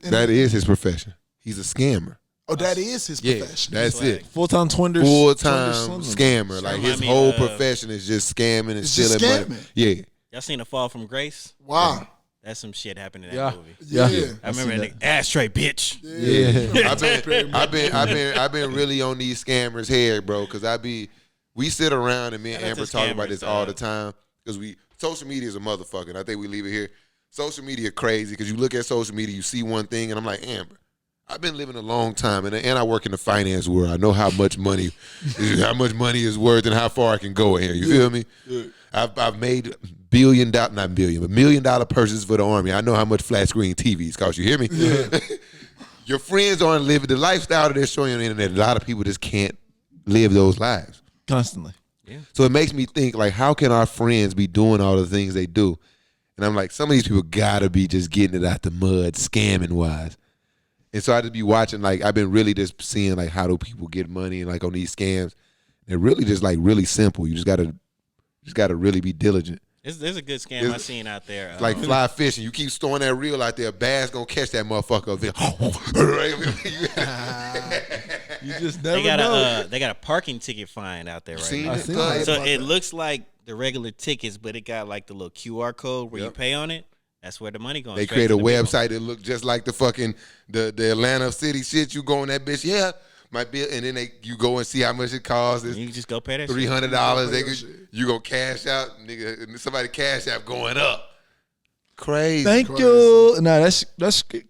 That is his profession. He's a scammer. Oh, that is his Yeah, profession. that's it. Full-time Twinders. Full-time Twinders, scammer. Like his Remind me whole of- profession is just scamming and It's just stealing money. scamming. Yeah. Y'all seen The Fall from Grace? Wow. That's some shit happened in Yeah. that movie. Yeah. I remember seen that nigga, ashtray, bitch. Yeah. I've been really on these scammers' head, bro, because we sit around and me and Shout out to Amber talk about scammers, this all the dog. time because social media is a motherfucker. And I think we leave it here. Social media crazy because you look at social media, you see one thing, and I'm like, Amber, I've been living a long time, and I work in the finance world. I know how much money is worth and how far I can go in here. You feel me? Yeah. I've made $1 million purchases for the Army. I know how much flat screen TVs cost. You hear me? Yeah. Your friends aren't living the lifestyle that they're showing you on the internet. A lot of people just can't live those lives. Constantly. So it makes me think, like, how can our friends be doing all the things they do? And I'm like, some of these people gotta be just getting it out the mud, scamming wise. And so I just be watching, like, I've been really just seeing, like, how do people get money and, like, on these scams. They're really just, like, really simple. You just gotta really be diligent. There's a good scam I seen out there. Like fly fishing. You keep throwing that reel out there, a bass gonna catch that motherfucker. You just never they got know. they got a parking ticket fine out there right Seen now. it? seen Good. it. So it looks like the regular tickets, but it got like the little QR code where you Yep. pay on it. That's where the money goes. They straight create to a the people. website that look just like the fucking the Atlanta city shit. You go on that bitch, yeah, my bill, and then you go and see how much it costs. It's You can just go pay that shit. $300. You go cash out, nigga. And somebody cash out going up. Crazy. Thank you. No, that's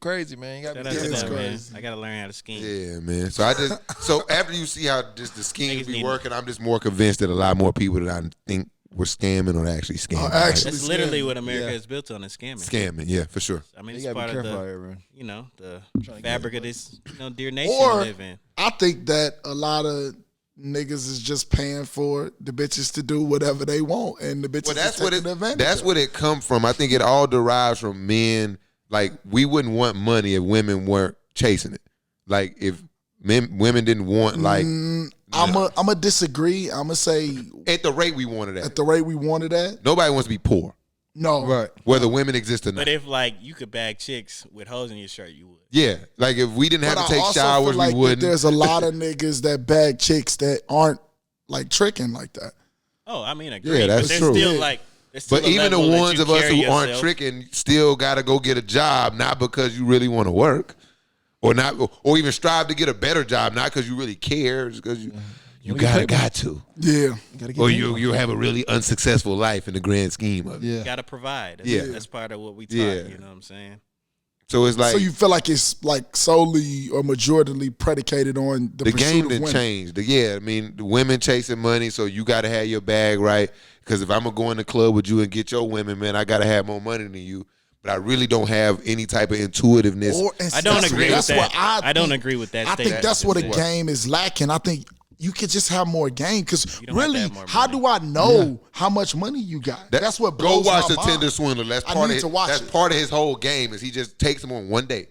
crazy, man. You Shout gotta out be to it's them, man. crazy. I gotta learn how to scheme. Yeah, man. So after you see how just the schemes Niggas be need- working, I'm just more convinced that a lot more people that I think were scamming or actually scamming. actually- That's literally what America Yeah. is built on, is scamming. Scamming, yeah, for sure. I mean, You it's gotta be part of careful out the, here, man. you know, the to get fabric of this, dear nation Or- we live in. I think that a lot of niggas is just paying for the bitches to do whatever they want, and the bitches Well, that's is what taking it. advantage That's of. what it come from. I think it all derives from men. Like, we wouldn't want money if women weren't chasing it. Like, if women didn't want, like, I'm a disagree. I'm gonna say at the rate we wanted at at. the rate we wanted at. Nobody wants to be poor, No, Right. whether women exist or not. But if like you could bag chicks with holes in your shirt, you would. Yeah, like if we didn't have But to I take also showers, feel like we that wouldn't. there's a lot of niggas that bag chicks that aren't like tricking like that. Oh, I mean, agree. Yeah, that's but there's true. still Yeah. like, there's still But a even the level that ones you of us carry who aren't yourself. tricking still got to go get a job, not because you really want to work, or not, or even strive to get a better job, not because you really care, just because you got to, Yeah, You gotta get or paid. you have a really unsuccessul life in the grand scheme of it. Yeah. Got to provide. That's, Yeah. that's part of what we taught. Yeah. You know what I'm saying? So it's like so you feel like it's like solely or majoritarily predicated on the the pursuit game of didn't women. change. Yeah, I mean, the women chasing money, so you got to have your bag right. Because if I'm gonna go in the club with you and get your women, man, I got to have more money than you. But I really don't have any type of intuitiveness. I don't that's- agree with that's that. what I don't think- agree with that I think statement. that's what a What? game is lacking. I think you could just have more game because You don't have to really, have more how money. do I know how much money you got? That's what Go blows watch my the mind. Tinder swindler. That's I part need of to watch that's it. part of his whole game. Is he just takes them on one date,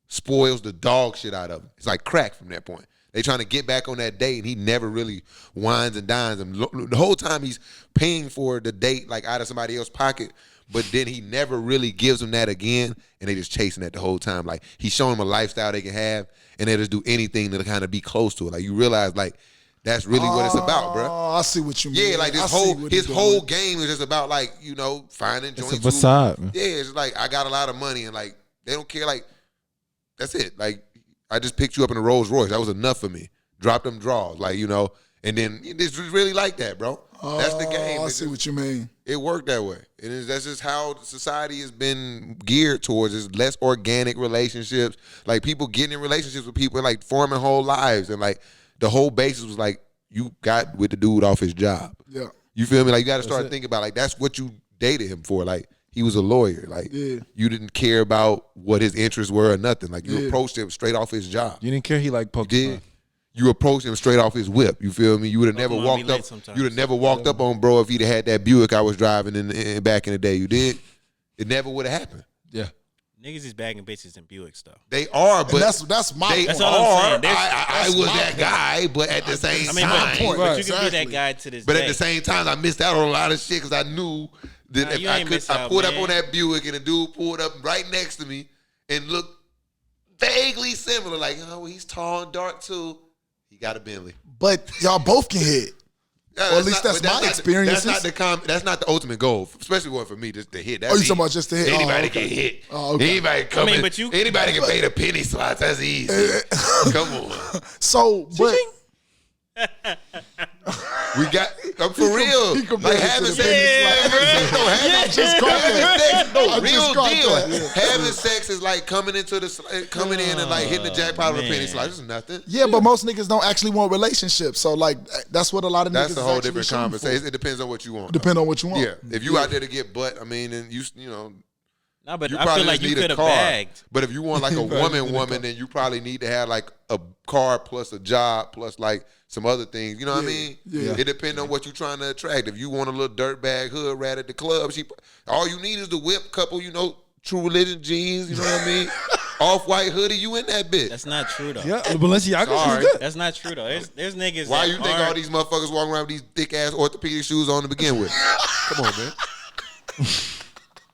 spoils the dog shit out of him. It's like crack from that point. They trying to get back on that date, and he never really wines and dines them. The whole time he's paying for the date like out of somebody else's pocket, but then he never really gives them that again, and they just chasing that the whole time. Like he's showing them a lifestyle they can have, and they just do anything to kind of be close to it. Like you realize, like that's really what it's about, bro. Oh, I see what you mean. Yeah, like I this see whole what his he's whole doing. game is just about like finding It's joints. a facade, man. Yeah, it's like I got a lot of money and like they don't care. Like that's it. Like I just picked you up in a Rolls Royce. That was enough for me. Drop them draws, like And then it's really like that, bro. That's the game. I see what you mean. It worked that way. That's just how society has been geared towards. Is less organic relationships. Like people getting in relationships with people and like forming whole lives. And like the whole basis was like you got with the dude off his job. Yeah. You feel me? Like you got to start thinking about like that's what you dated him for. Like he was a lawyer. Like you didn't care about what his interests were or nothing. Like you approached him straight off his job. You didn't care he liked Pokemon. You did. You approached him straight off his whip. You feel me? You would have never walked up. You'd have never walked up on bro if he'd have had that Buick I was driving in back in the day. You did. It never would have happened. Yeah. Niggas is bagging bitches in Buicks though. They are, but that's my they point. That's all I'm saying. I was that guy, but at the same time, but you can be that guy to this but day. at the same time, I missed out on a lot of shit because I knew that if I pulled up on that Buick and the dude pulled up right next to me and looked vaguely similar, like, oh, he's tall and dark too. He got a Bentley. But y'all both can hit. Yeah, or at least that's my experience. That's not the ultimate goal, especially one for me, just to hit. That's you talking about just to hit? Anybody can hit. Oh, okay. Anybody come in. but anybody can pay the penny slots. That's easy. Come on. So, but we got. I'm for real. Like having sex, real deal. Having sex is like coming in and like hitting the jackpot with a penny slot. This is nothing. Yeah, but most niggas don't actually want relationships. So like that's what a lot of niggas. That's a whole actually different shooting conversation. for. It depends on what you want. Depend on what you want. Yeah, if you out there to get butt, I mean, and you know. No, but You I probably feel like just you need could a have car. bagged. But if you want like a woman, then you probably need to have like a car plus a job plus like some other things. You know what I mean? Yeah. It depends on what you're trying to attract. If you want a little dirtbag hood rat at the club, all you need is the whip, couple, True Religion jeans. You know what I mean? Off-white hoodie, you in that bitch. That's not true though. Yeah, Balenciaga Sorry. is good. That's not true though. There's niggas. Why that you think all these motherfuckers walking around with these thick ass orthopedic shoes on to begin with? Come on, man.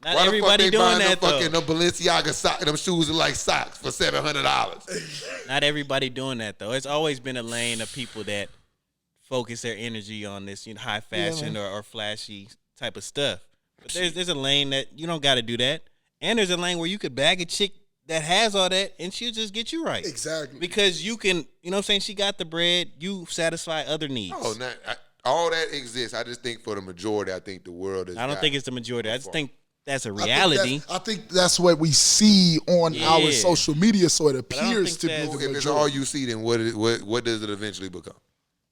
Not Why everybody the fuck doing they that buying though. them Balenciaga socks? Them shoes are like socks for $700. Not everybody doing that though. It's always been a lane of people that focus their energy on this, high fashion or flashy type of stuff. But there's a lane that you don't got to do that, and there's a lane where you could bag a chick that has all that, and she'll just get you right. Exactly. Because you can, you know what I'm saying? She got the bread. You satisfy other needs. Oh, all that exists. I just think for the majority, I think the world is. I don't think it's the majority. I just think that's a reality. I think that's what we see on our social media, so it appears to be the majority. If it's all you see, then what does it eventually become?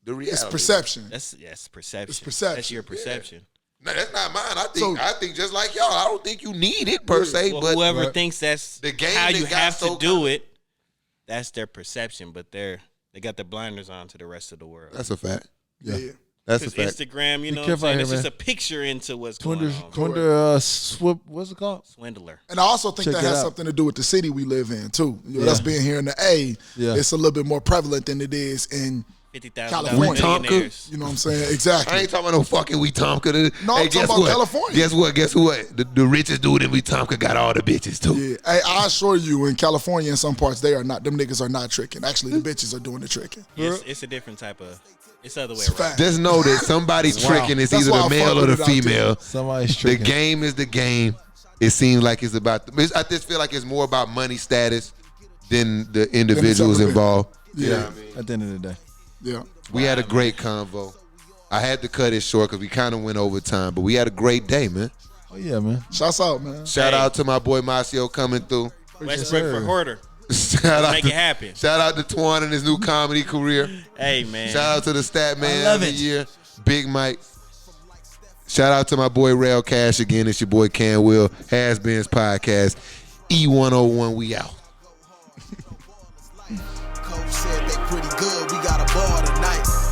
The reality. It's perception. That's perception. It's perception. That's your perception. No, that's not mine. I think just like y'all, I don't think you need it per se. Well, but whoever thinks that's the game how you that got have so to do it, that's their perception. But they got their blinders on to the rest of the world. That's a fact. Yeah. That's a Because fact. Instagram, you know, what I'm careful saying? out It's here, just man. a picture into what's going on. What's it called? Swindler. And I also think Check that it has out. something to do with the city we live in too. Us being here in the A, it's a little bit more prevalent than it is in 50,000 California. millionaires. You know what I'm saying? Exactly. I ain't talking about no fucking Wetumpka. No, I'm talking about California. Guess what? The richest dude in Wetumpka got all the bitches too. Yeah. Hey, I assure you, in California, in some parts, them niggas are not tricking. Actually, the bitches are doing the tricking. It's a different type of. It's the other way It's around. fact. Just know that somebody's tricking. It's That's either why the I male fuck or the with it out there. female. Somebody's The tricking. game is the game. It seems like it's about. I just feel like it's more about money status than the individuals ever been. involved. Yeah. At the end of the day. Yeah. We had a great convo. I had to cut it short because we kind of went over time, but we had a great day, man. Oh yeah, man. Shouts out, man. Shout out to my boy Marcio coming through. Westbrook for Hoarder. Shout out Make to, it happen. Shout out to Twan and his new comedy career. Hey, man. Shout out to the Stat Man love of the it. year, Big Mike. Shout out to my boy Rail Cash again. It's your boy Can Will. HasBeens Podcast. E101, we out. Coach said they pretty good. We got a ball tonight.